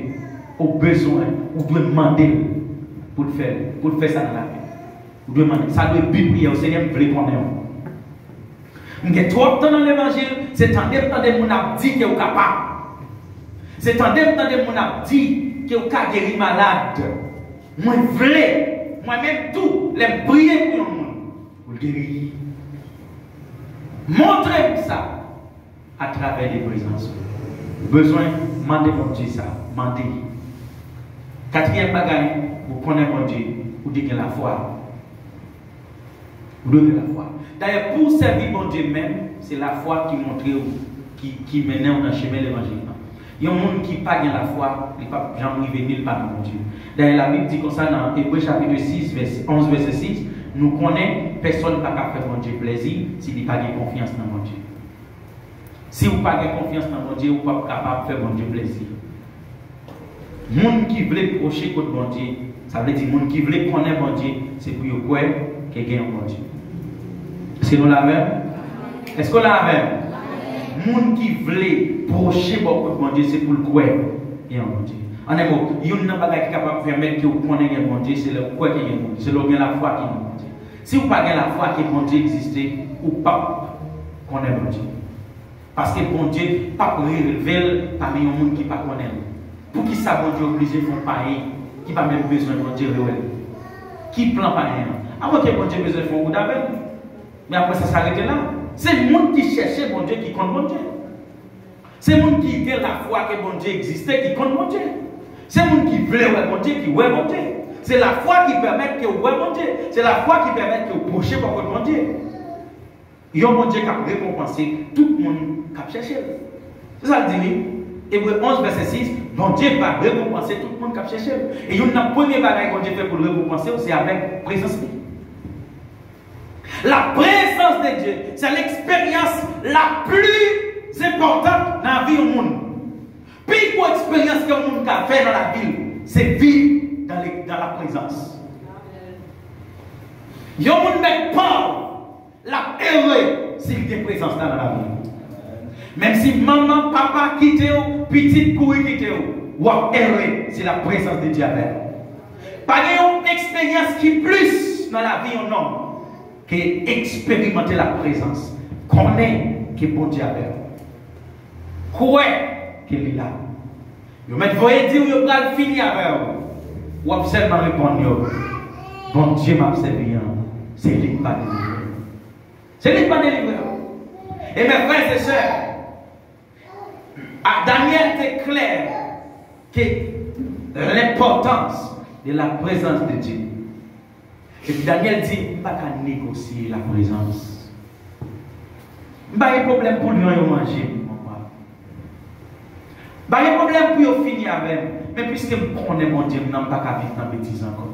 A: au besoin, vous devez demander pour le faire ça dans la vie. Vous devez demander. Ça doit être prier au Seigneur, vous voulez connaître. Vous avez trop de temps dans l'évangile, c'est temps de mon a dit que vous êtes capable. C'est temps de mon a dit que vous êtes guéri malade. Moi, je veux, moi-même tout, les prier pour le monde. Vous le guérir. Montrez ça à travers les présences. Besoin, demandez mon Dieu ça. Demandez. Quatrième bagage, vous connaissez mon Dieu, vous dites la foi. Vous devez la foi. D'ailleurs, pour servir mon Dieu même, c'est la foi qui montre, qui mène dans le chemin de l'évangile. Il y a un monde qui n'a pas la foi, il n'a pas jamais venir par mon Dieu. D'ailleurs, la Bible dit comme ça dans Hébreux chapitre 6, verset 11, verset 6. Nous connaissons, personne ne peut pas faire mon Dieu plaisir s'il n'a pas de confiance dans mon Dieu. Si vous n'avez pas de confiance dans mon Dieu, vous n'êtes pas capable de faire mon Dieu plaisir. Les gens qui veulent procher contre mon Dieu, ça veut dire les gens qui veulent connaître mon Dieu, c'est pour eux croire qu'il y a mon Dieu. Est-ce que nous l'avons? Est-ce que nous l'avons? Les gens qui veulent procher contre mon Dieu, c'est pour le croire qu'il y a mon Dieu. En un mot, il y a une chose qui est capable de permettre que vous connaissiez mon Dieu, c'est le quoi qu'il y a mon Dieu, c'est la foi qui est mon Dieu. Si vous n'avez pas la foi que mon Dieu existe, ou pas connaître mon Dieu. Parce que mon Dieu n'est pas révélé parmi les gens qui ne connaissent pas. Pour qui ça, mon Dieu obligé de faire pareil, qui n'a pas même besoin de mon Dieu révélé. Qui ne prend pas rien. Avant que mon Dieu ait besoin de faire un coup d'appel. Mais après ça s'arrête là. C'est le monde qui cherchait mon Dieu qui compte mon Dieu. C'est le monde qui a la foi que mon Dieu existait qui compte mon Dieu. C'est le monde qui veut mon Dieu qui voit mon Dieu. C'est la foi qui permet que vous voyez mon Dieu. C'est la foi qui permet que vous prochez par votre mon Dieu. Il y a mon Dieu qui a récompensé tout le monde qui a cherché. C'est ça le dit. Hébreux 11, verset 6. Mon Dieu va récompenser tout le monde qui a cherché. Et il y a une première bagaille que Dieu fait pour le récompenser, c'est avec présence. La présence de Dieu, c'est l'expérience la plus importante dans la vie au monde. Puis, quoi expérience que le monde a fait dans la ville, c'est vivre dans la présence. Il y a un monde qui parle, la heureux s'il y a présence dans la vie. Même si maman, papa quittent, petite couille quittent, ou heureux, c'est la présence de Dieu avec. Pas une expérience qui plus dans la vie en homme que expérimenter la présence. Connaître que bon Dieu avec. Quoi qu'il est là. Vous voyez dire que vous allez finir avec vous. Ou absolument répondre, bon Dieu m'a servi, c'est lui qui va délivrer. C'est lui qui va délivrer. Et mes frères et sœurs, Daniel était clair que l'importance de la présence de Dieu. Et puis Daniel dit, il n'y a pas qu'à négocier la présence. Il n'y a pas de problème pour lui manger. Il n'y a pas de problème pour finir avec. Mais puisque je connais mon Dieu, je n'ai pas qu'à vivre dans la bêtise encore.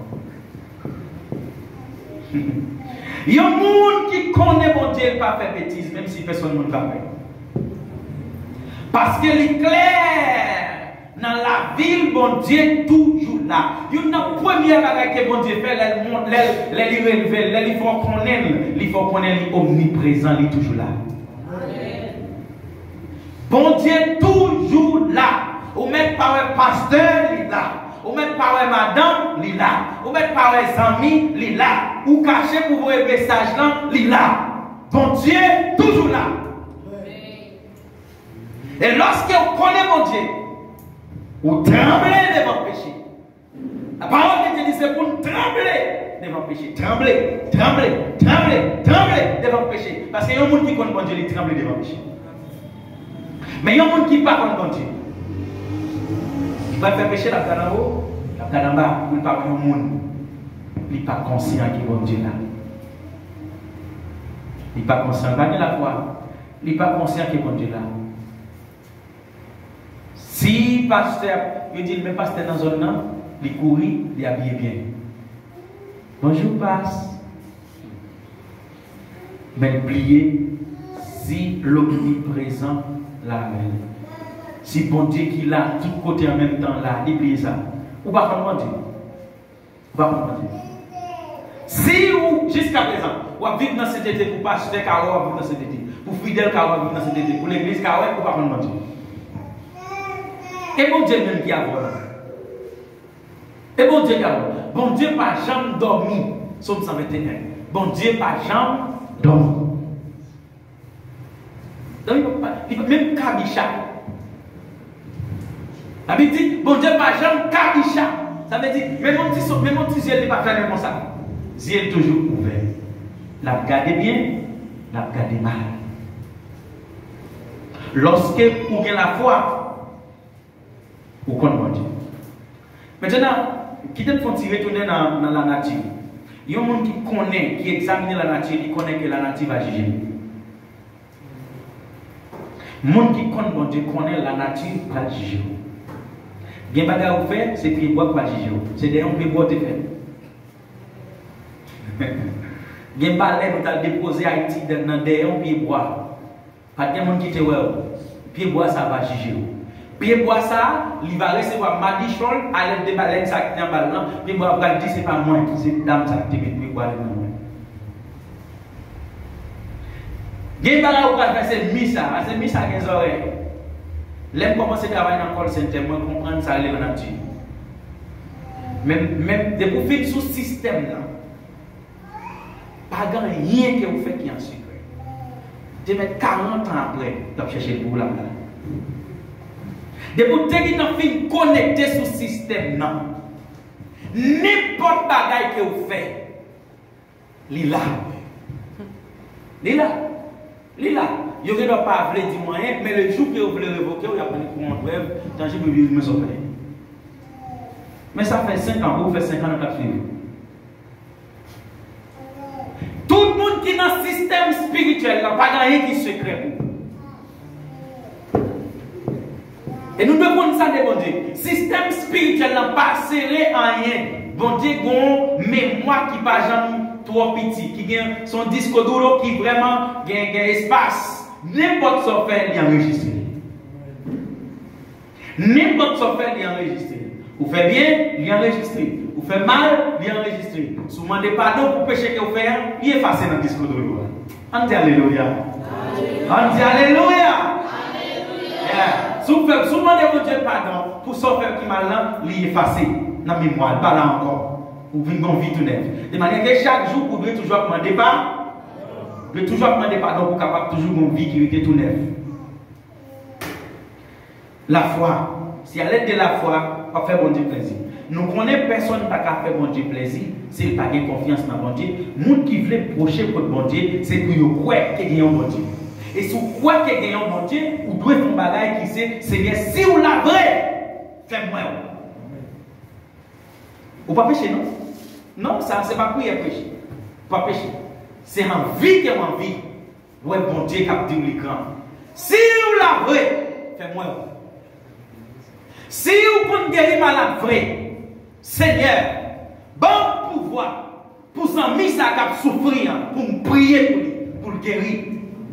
A: Il y a un monde qui connaît mon Dieu et pas faire bêtise, même si personne ne va faire. Parce qu'il est clair, dans la ville, mon Dieu est toujours là. Il y a une première chose que mon Dieu fait, il faut qu'on est omniprésent, il est toujours là. Bon Dieu est toujours là. Ou mettre par un pasteur, il est là. Ou mettre par un madame, il est là. Ou mettre par un ami, il est là. Ou cacher pour vos messages là, il est là. Bon Dieu est toujours là. Et lorsque vous connaissez mon Dieu, vous tremblez devant le péché. La parole de Dieu dit c'est pour nous trembler devant le péché. Trembler, trembler, trembler, trembler devant le péché. Parce qu'il y a un monde qui connaît mon Dieu, il tremble devant le péché. Mais il y a un monde qui ne parle pas contre Dieu. Il va faire pécher la canne en haut, la canne en bas, il ne parle pas au monde. Il n'est pas conscient qu'il est bon Dieu là. Il n'est pas conscient, il la foi. Il n'est pas conscient qu'il est bon Dieu là. Si pasteur, il dit, mais pasteur dans la zone là, il courit, il habille bien. Bonjour, passe. Mais plier, si l'omniprésent la veille. Si bon Dieu qui l'a tout côté en même temps là, il plie ça. Ou pas comprendre Dieu. Ou pas comprendre Dieu. Si ou jusqu'à présent, ou vivre dans cet été pour pasteur Karo, ou vivre dans cet été, pour fidèle Karo, vivre dans cet été, pour l'église Karo, ou pas comprendre Dieu. Et bon Dieu même qui a volé. Et bon Dieu qui a volé. Bon Dieu pas jamais dormi. Somme 121. Bon Dieu pas jamais dormi. Donc il peut même Kabisha. La Bible dit, bon Dieu pas jamais Kabisha. Ça veut dire, mais mon petit ciel n'est pas fermé comme ça. Ciel est toujours ouvert. La regardez bien, la regardez mal. Lorsque vous avez la foi, vous connaissez Dieu. Maintenant, qui te font retourner dans la nature. Il y a un monde qui connaît, qui examine la nature, qui connaît que la nature va juger. Le monde qui connaît la nature va juger. Bien bagarre vous fait, c'est pied bois pas juger. C'est des gens qui bois te fait. Bien balai vous avez déposé Haïti dans des gens pied bois. Pas de monde qui te ouais. Pied bois ça va juger. Pied bois ça, il va recevoir madichol à l'aide de baleines ça qui est en ballon. Pied bois va dire c'est pas moi, c'est dame ça qui te met pied bois là. Gen bagarre vous va faire c'est misa, c'est misa qui les oreilles. L'aime commencer à travailler dans le call center, moi comprendre ça les nature. Même de vous faire sous système là. Pas grand rien que vous faites qui est en secret. De mettre 40 ans après, de chercher pour là. De vous dire que vous faites connecter sous système là. N'importe bagaille que vous faites, l'il là. L'il là. Vous ne doit pas dire moyen, mais le jour que vous voulez révoquer, vous avez pris pour un brève, tangible, vous me sauvez. Mais ça fait 5 ans, vous faites 5 ans dans la suite. Tout le monde qui est dans le système spirituel, n'a pas rien qui est secret. Et nous devons ça de bon Dieu. Système spirituel n'a pas serré en rien. Bon Dieu, bon mémoire qui n'est pas jamais trop petit, qui a son disque dur qui vraiment a espace. N'importe ce fait, il est enregistré. N'importe ce fait, il est enregistré. Vous faites bien, il est enregistré. Vous faites mal, il est enregistré. Si vous demandez pardon pour péché que vous faites, il est effacé dans le disque dur. On dit Alléluia. On dit Alléluia. Si vous demandez Dieu pardon pour ce fait qui mal là, il est effacé dans la mémoire, pas là encore. Vous venez dans vie tout neuf. De manière que chaque jour, vous devez toujours demander pardon. Vous devez toujours demander pardon pour capable toujours une vie qui était tout neuf. La foi. Si à l'aide de la foi, on fait bon Dieu plaisir. Nous connaissons personne qui n'a pas fait bon Dieu plaisir, c'est pas de confiance dans bon Dieu. Les gens qui veulent procher pour bon Dieu, c'est pour croire qu'il y a un bon Dieu. Et si vous croyez qu'il y a un bon Dieu, vous devez faire un bagage qui c'est bien si vous l'avez, faites-moi. Vous ne pouvez pas pécher, non? Non, ça c'est pas prier pécher. Vous ne pouvez pas pécher. C'est en vie que en vie. Ouais, bon Dieu qui a dit l'écran. Si vous l'avez, faites-moi. Si vous pouvez guérir malade vrai, Seigneur, bon pouvoir pour s'en mettre ça cap souffrir, pour me prier pour le guérir.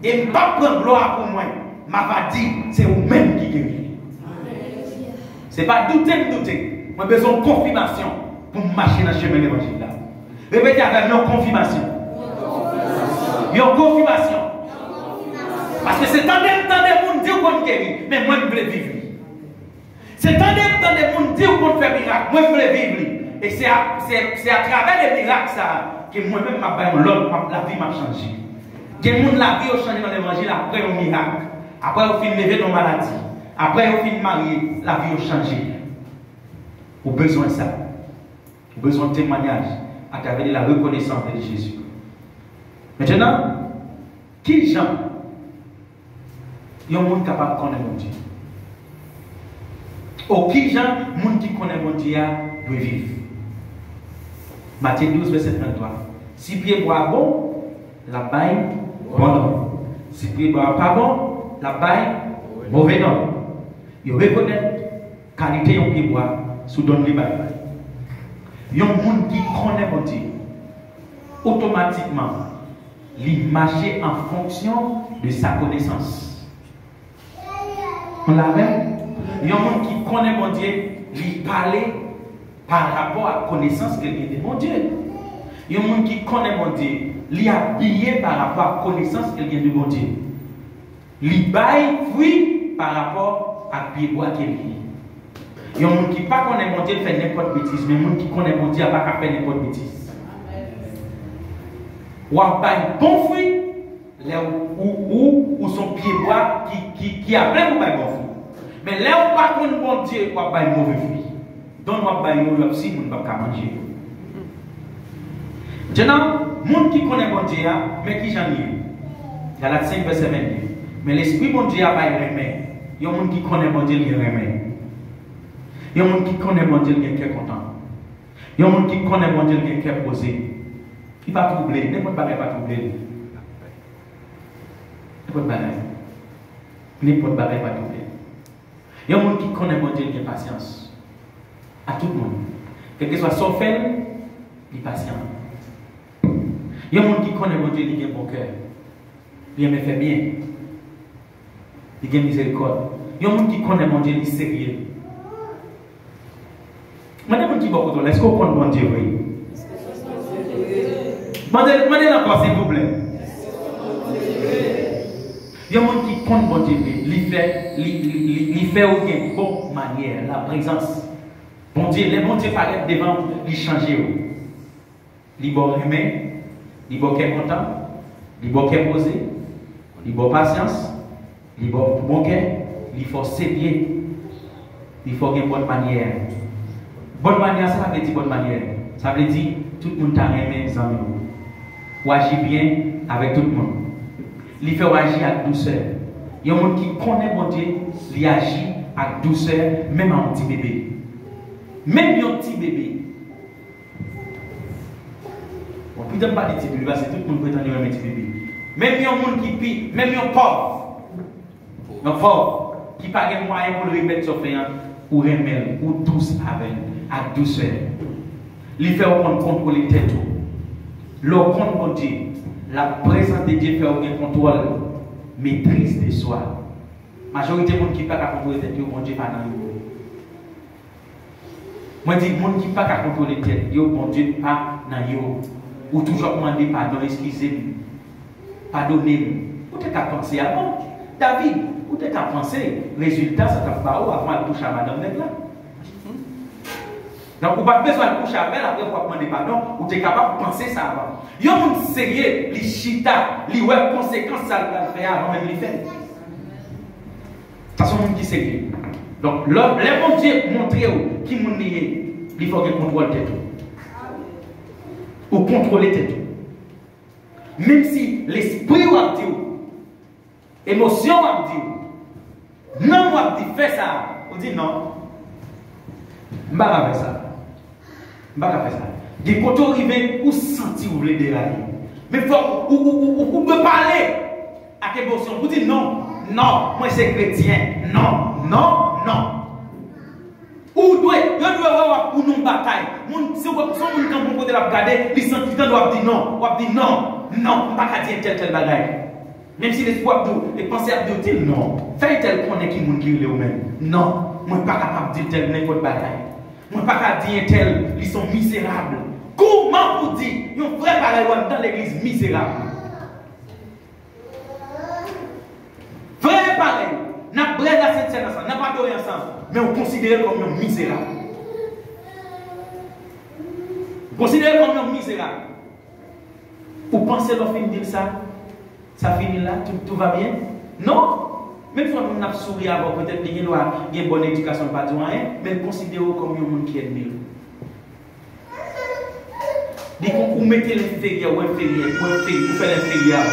A: Et ne pas prendre gloire pour moi. Ma va dire, c'est vous-même qui guérit. Ce n'est pas douter. Moi, j'ai besoin de confirmation pour marcher dans le chemin de l'évangile. Répétez avec moi, confirmation. Une confirmation. Parce que c'est tant de monde dire qu'on guérit, mais moi, je veux vivre. C'est tant de monde dire qu'on fait miracle, moi, je veux vivre. Et c'est à travers les miracles ça, que moi-même, la vie m'a changé. Que les gens la vie a changé dans l'évangile après un miracle. Après, on finit lever nos maladies. Après, on finit marier, la vie a changé. Vous avez besoin de ça. Vous avez besoin de témoignage à travers la reconnaissance de Jésus. Maintenant, qui gens Il y a un monde capable de connaître mon Dieu. Aucun gens, monde qui connaît mon Dieu doit vivre. Matthieu 12, verset 33. Si pied bois bon, la baille bon nom. Si pied bois pas bon, la baille mauvais nom. Il reconnaît qualité en pied bois sous donne les bailles. Il y a un monde qui connaît mon Dieu. Automatiquement, il marche en fonction de sa connaissance. On l'a vu? Il y a un monde qui connaît mon Dieu, il parle par rapport à la connaissance qu'il y a de mon Dieu. Il y a un monde qui connaît mon Dieu, il est habillé par rapport à la connaissance qu'il y a de mon Dieu. Il baille fruit par rapport à pied bois qu'il y a. Il y a un monde qui ne connaît mon Dieu, il fait n'importe quelle bêtise, mais il y a un monde qui connaît mon Dieu, il ne va pas faire n'importe quelle bêtise. Ou à bailler bon fruit, ou son pied bois qui a plein de bon fruit. Mais là où pas qu'on bon Dieu, on va bailler mauvais fruit. Donc on va bailler mauvais fruit, on ne va pas manger. Maintenant, les gens qui connaissent bon Dieu, mais qui j'en ai. Galates 5, verset 22. Mais l'esprit bon Dieu a pas remède. Il y a des gens qui connaissent bon Dieu, il y a remède. Il y a des gens qui connaissent bon Dieu, il y a content. Il y a des gens qui connaissent bon Dieu, il y a posé. Il ne va pas troubler, n'importe quoi ne va pas troubler. N'importe quoi ne va pas troubler. Il y a des gens qui connaissent mon Dieu, il y a patience. À tout le monde. Quel que soit son fait, il est patient. Il y a des gens qui connaissent mon Dieu, il y a un bon cœur. Il me fait bien. Il y a miséricorde. Il y a des gens qui connaissent mon Dieu, il est sérieux. Madame qui va vous donner, est-ce qu'on connaît mon Dieu, oui? Demandez encore, s'il vous plaît. Il y a des gens qui comptent mon Dieu, il fait aucune bonne manière, la présence. Bon Dieu, les bons Dieu paraissent devant, il change. Il bon aimé, il bon content, il bon posé, il bon patience, il bon bon cœur, il faut s'aider, il faut une bonne manière. Bonne manière, ça veut dire bonne manière. Ça veut dire tout le monde t'a aimé, les amis. Ou agir bien avec tout le monde. Il fait agir avec douceur. Il y a des gens qui connaissent mon Dieu, il agit avec douceur, même à un petit bébé. Même un petit bébé. On ne peut pas dire petit bébé, parce que tout le monde peut entendre un petit bébé. Même un monde qui prie, même un pauvre. Un pauvre qui n'a pas de moyen pour le remettre sur faire, ou remettre, ou douce avec douceur. Il fait contrôler tête. Le compte Dieu, la présence de Dieu fait aucun contrôle, maîtrise de soi. La majorité des gens qui ne peuvent pas contrôler tête, bon Dieu pas dans eux. Moi je dis, les gens qui ne peuvent pas contrôler tête, bon Dieu pas dans eux. Ou toujours demander pardon, excusez-moi, pardonnez-moi. Vous êtes à penser avant. David, vous êtes à penser, résultat, ça t'a pas avant de toucher à madame là. Donc, vous n'avez pas besoin de coucher avec elle après vous demander pardon, vous êtes capable de penser ça avant. Il y a un monde sérieux, les chita, les web conséquences, ça va faire avant même les faire. Ça, c'est un monde qui est sérieux. Donc, les bons Dieu montrent qui monde lié, il faut qu'il contrôle tête. Ou contrôler tête. Même si l'esprit va dire, l'émotion va dire, non, moi, je fais ça. On dit non. Je ne vais pas faire ça. Je ne vais pas faire ça. Des côtés arrivés, ou sentir vous voulez dérailler. Mais il faut vous parler à quelle émotion. Vous dites non, non, moi c'est chrétien. Non, non, non. Ou doit avoir pour nous bataille. Si vous avez un côté de la regarder, les sentiments doivent dire non. Vous dire non, non, je ne vais pas dire tel bagaille. Même si l'espoir de les pensées à dire non. Faites tel qu'on est qui moun qui est même. Non, moi je ne suis pas capable de dire tel n'importe bagaille. Moi je ne suis pas capable de dire tel, ils sont misérables. Comment vous dites, il y a un vrai pareil dans l'église misérable. Vrai pareil. N'a pas de la Sainte-Seine ensemble, n'a pas de rien ensemble, mais on considère comme un misérable. Vous considérez comme un misérable. Vous pensez que vous dire ça, ça finit là, tout va bien? Non. Même si on a souri avant, peut-être qu'il y a une bonne éducation, pas de rien, mais considérez comme un monde qui est nul. Dès que vous mettez l'inférieur ou inférieur, vous faites l'inférieur,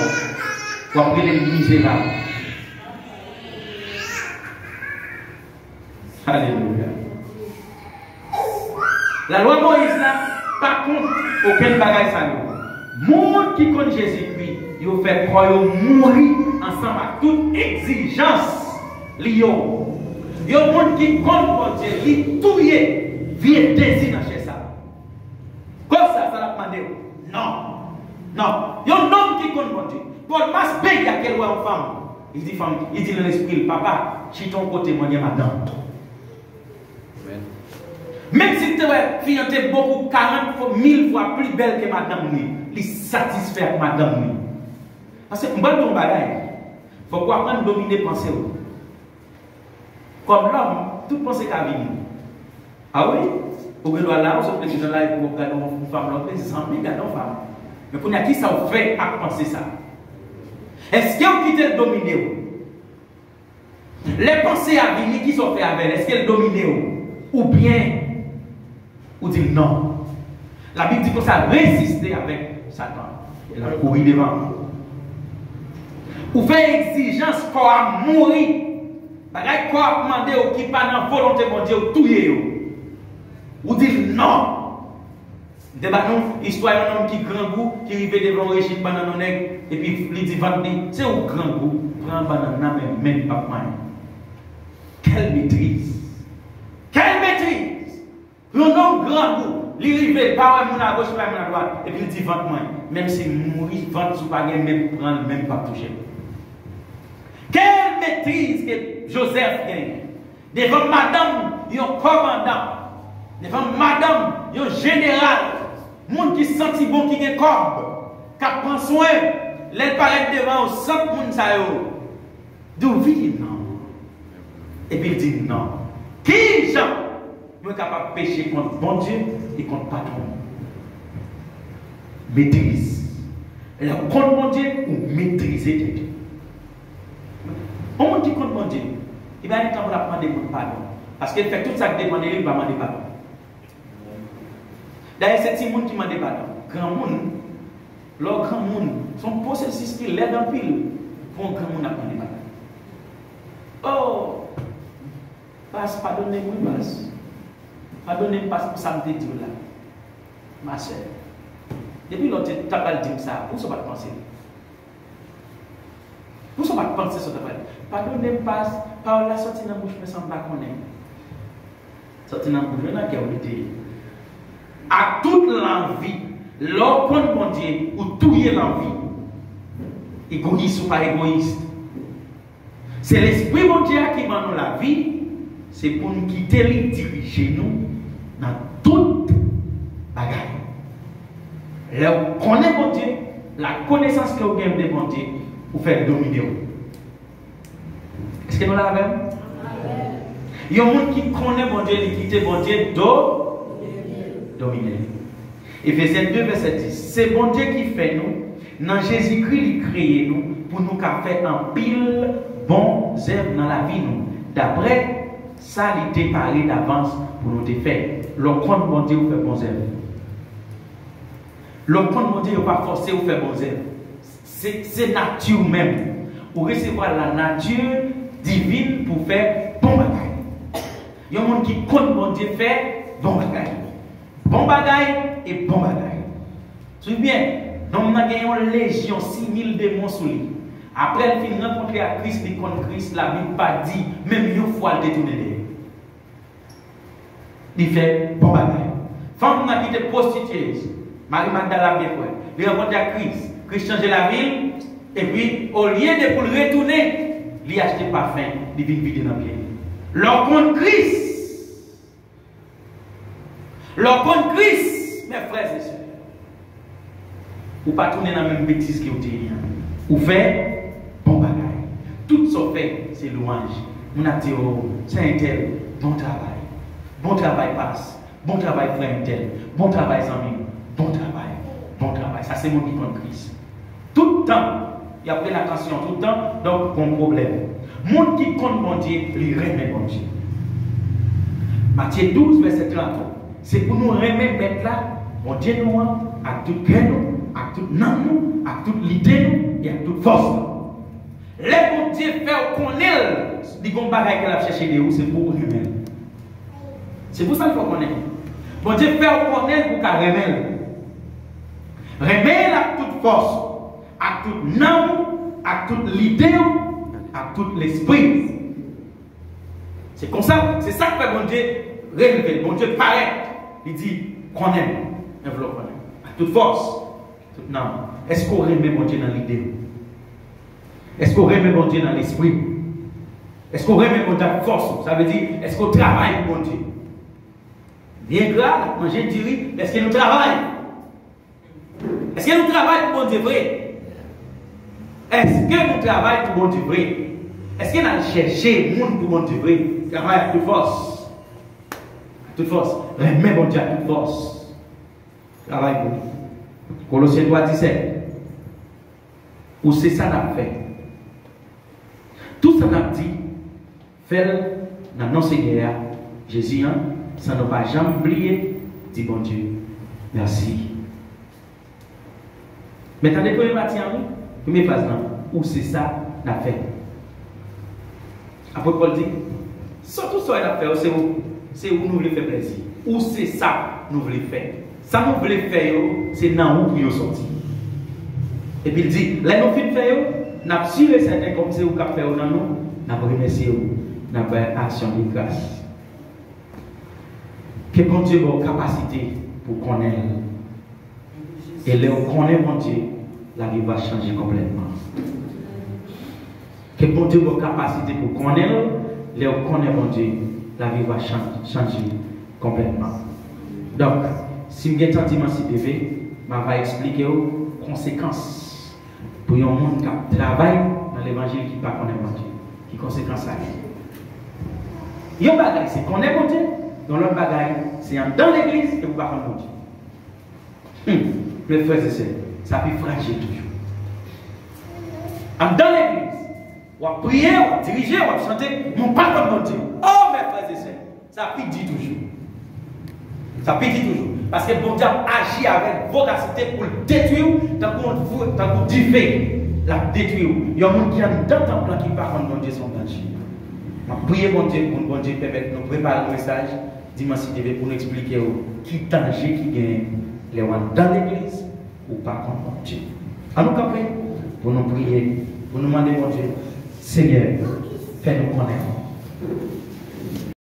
A: vous appelez les misérables. La loi Moïse là, par contre, aucun bagage ça nous. Monde qui connaît Jésus-Christ, il fait croire mourir ensemble à toute exigence liée. Il y a un monde qui compte pour Dieu, il touille, vient désir dans chez ça. Comme ça l'a demandé. Non. Non. Il y a un homme qui compte pour Dieu. Paul Mas paye à quelle femme. Il dit femme, il dit dans l'esprit, papa, si ton côté, moi, je madame. Même si tu es fiancé beaucoup, 40 fois, 1000 fois plus belle que madame, il est satisfait madame. Parce que, bon, il faut apprendre à dominer pensée. Comme l'homme, tout pensée qu'à venir. Ah oui? Pour que l'on là, on se fait là pour regarder une femme, on se sent bien, regarder une femme. Mais pour qui ça vous fait à penser ça? Est-ce que vous quittez le dominer? Les pensées à venir qui sont faites avec, est-ce qu'elles dominent? Ou bien, ou dit non? La Bible dit que ça résister avec Satan. Elle a couru devant. Ou fait exigence pour mourir. Bagay quoi demander au qui pas dans volonté de Dieu ou touyer. Ou dit non. Débat nous histoire d'un homme qui grand goût qui arrive devant le régime banane et puis il dit vendre c'est au grand goût prend banane même pas mal. Quelle maîtrise. Quelle maîtrise. Un homme grand goût, il arrive pas mon à gauche pas mon à droite et puis il dit vendre moi même si mourir vendre sous pas même prendre même pas toucher. Quelle maîtrise que Joseph gagne devant madame, un commandant, devant madame, un général, monde qui senti bon qui est corps, qui prend soin, les paraît devant 100 monde ça yo. D'où vit non. Et puis il dit non. Qui Jean est capable de pécher contre bon Dieu et contre patron? Maîtrise. Et là, contre bon Dieu ou maîtriser Dieu. On dit contre mon Dieu, il va être temps pour demander pardon. Parce qu'il fait tout ça que demander, il va demander pardon. D'ailleurs, c'est petit monde qui m'a demandé pardon. Grand monde, leur grand monde, son processus qui l'aide en pile, pour un grand monde à demander pardon. Oh, passe, pardonnez-moi, passe. Pardonnez-moi pour ça me dit là. Ma soeur, depuis l'autre, tu n'as pas dit ça, où ça va te penser? Vous ne pas penser sur ta parole. Pardonnez-moi, par la sortie dans la bouche, mais sans pas connaître. Sortie dans la bouche, il y a qui a été. À toute l'envie, l'ordre bon Dieu, ou tout y est l'envie. Égoïste ou pas égoïste. C'est l'esprit bon Dieu qui m'a nous la vie. C'est pour nous quitter et diriger nous dans toute bagaille. Là où on connaît bon Dieu, la connaissance que vous avez de bon Dieu, pour faire dominer. Est-ce que nous l'avons? Il y a un monde qui connaît mon Dieu, qui quitte mon Dieu, dominer. Ephésiens 2, verset 10. C'est bon Dieu qui fait nous, dans Jésus-Christ, il crée nous, pour nous faire un pile bon œuvres dans la vie. D'après ça, il était parlé d'avance pour nous faire. Le compte bon Dieu, vous fait bon œuvres. Le compte bon Dieu, il ne pas forcer vous faire bon œuvres. C'est nature même. Pour recevoir la nature divine pour faire bon bagaille. Il y a un monde qui compte bon Dieu faire bon bagaille. Bon bagaille et bon bagaille. Suivez bien. Donc, nous avons une légion, 6000 démons sous lui. Après, il finit rencontrer à Christ, il contre Christ, la Bible pas dit, même une fois le détourner. Il fait bon bagaille. Femme qui était prostituée, Marie Magdala bien quoi. Il rencontre à Christ. Christ change la ville, et puis au lieu de pour le retourner, il a acheté parfum, il vient vider dans le pied. Leur compte Christ. Leur compte Christ, mes frères et sœurs. Ou pas tourner dans la même bêtise que vous dites. Ou fait bon bagaille. Tout ce fait, c'est louange. On a dit, oh, c'est un tel, bon travail. Bon travail passe. Bon travail frère un tel. Bon travail ami. Bon travail. Bon travail. Ça, c'est mon qui compte Christ. Tout le temps, il y a pris l'attention tout le temps, donc bon problème. Monde qui compte mon Dieu, il remet mon Dieu. Matthieu 12, verset 30. C'est pour nous remettre là, mon Dieu nous, à tout cœur, à tout nom, à toute l'idée et à toute force. Les bon Dieu fait qu'on est, les bons bagages qu'elle a cherché de où, c'est pour remettre. C'est pour ça qu'il faut connaître. Bon Dieu fait connaître pour qu'elle remèle. Remèle à toute force, à toute âme, à toute l'idée, à tout l'esprit. C'est comme ça, c'est ça que fait bon Dieu relever. Bon Dieu paraît. Il dit qu'on aime, enveloppe à toute force, toute âme. Est-ce qu'on remet bon Dieu dans l'idée? Est-ce qu'on remet bon Dieu dans l'esprit? Est-ce qu'on remet bon Dieu dans la force? Ça veut dire, est-ce qu'on travaille pour bon Dieu? Bien grave, manger du riz, est-ce que nous travaillons? Est-ce que nous travaillons pour bon Dieu vrai? Est-ce que nous travaillons pour bon Dieu vrai? Est-ce qu'on a cherché le monde pour bon Dieu vrai? Travaille à toute force. À toute force. Remets bon Dieu à toute force. Travaille pour nous. Colossiens 3, 17. Ou c'est ça qu'on a fait. Tout ça qu'on a dit, fait dans nos Seigneur Jésus, ça ne va jamais oublier, dit bon Dieu, merci. Mais attendez, premier matin, première phase, où c'est ça qu'on a fait. Après, Paul dit, surtout ce qu'on a fait, c'est où nous voulons faire plaisir. Où c'est ça nous voulons faire. Ça nous voulons faire, c'est dans où nous sortir. Et puis il dit, là nous voulons faire, nous avons assuré certains comme c'est où nous avons fait dans nous, nous avons remercié, nous avons fait action de grâce. Que bon Dieu ait une capacité pour connaître. Et là où on connaît bon Dieu, la vie va changer complètement. Que bon Dieu ait une capacité pour connaître, là où on connaît bon Dieu, la vie va changer complètement. Donc, si vous avez un sentiment si bébé, je vais expliquer les conséquences pour un monde qui travaille dans l'évangile qui ne connaît pas bon Dieu. Qui conséquences ça? Il y a un bagage, c'est qu'on est bon Dieu. Dans l'autre bagage, c'est dans l'église que vous ne parlez pas bon Dieu. Mes frères et sœurs, ça peut fragile toujours. Dans l'église, on va prier, on va diriger, on va chanter, mon pas bon Dieu. Oh mes frères et sœurs, ça peut dire toujours. Ça peut dire toujours. Parce que bon Dieu agit avec voracité pour le détruire, tant qu'on dit fait, la détruire. Il y a un monde qui a dans le temple qui parle bon Dieu son danger. On prie bon Dieu pour bon Dieu permettre de nous préparer le message dimanche pour nous expliquer qui danger qui gagne les gens dans l'église ou pas contre bon Dieu. Alors nous prions pour nous prier, pour nous demander bon Dieu, Seigneur, fais-nous connaître.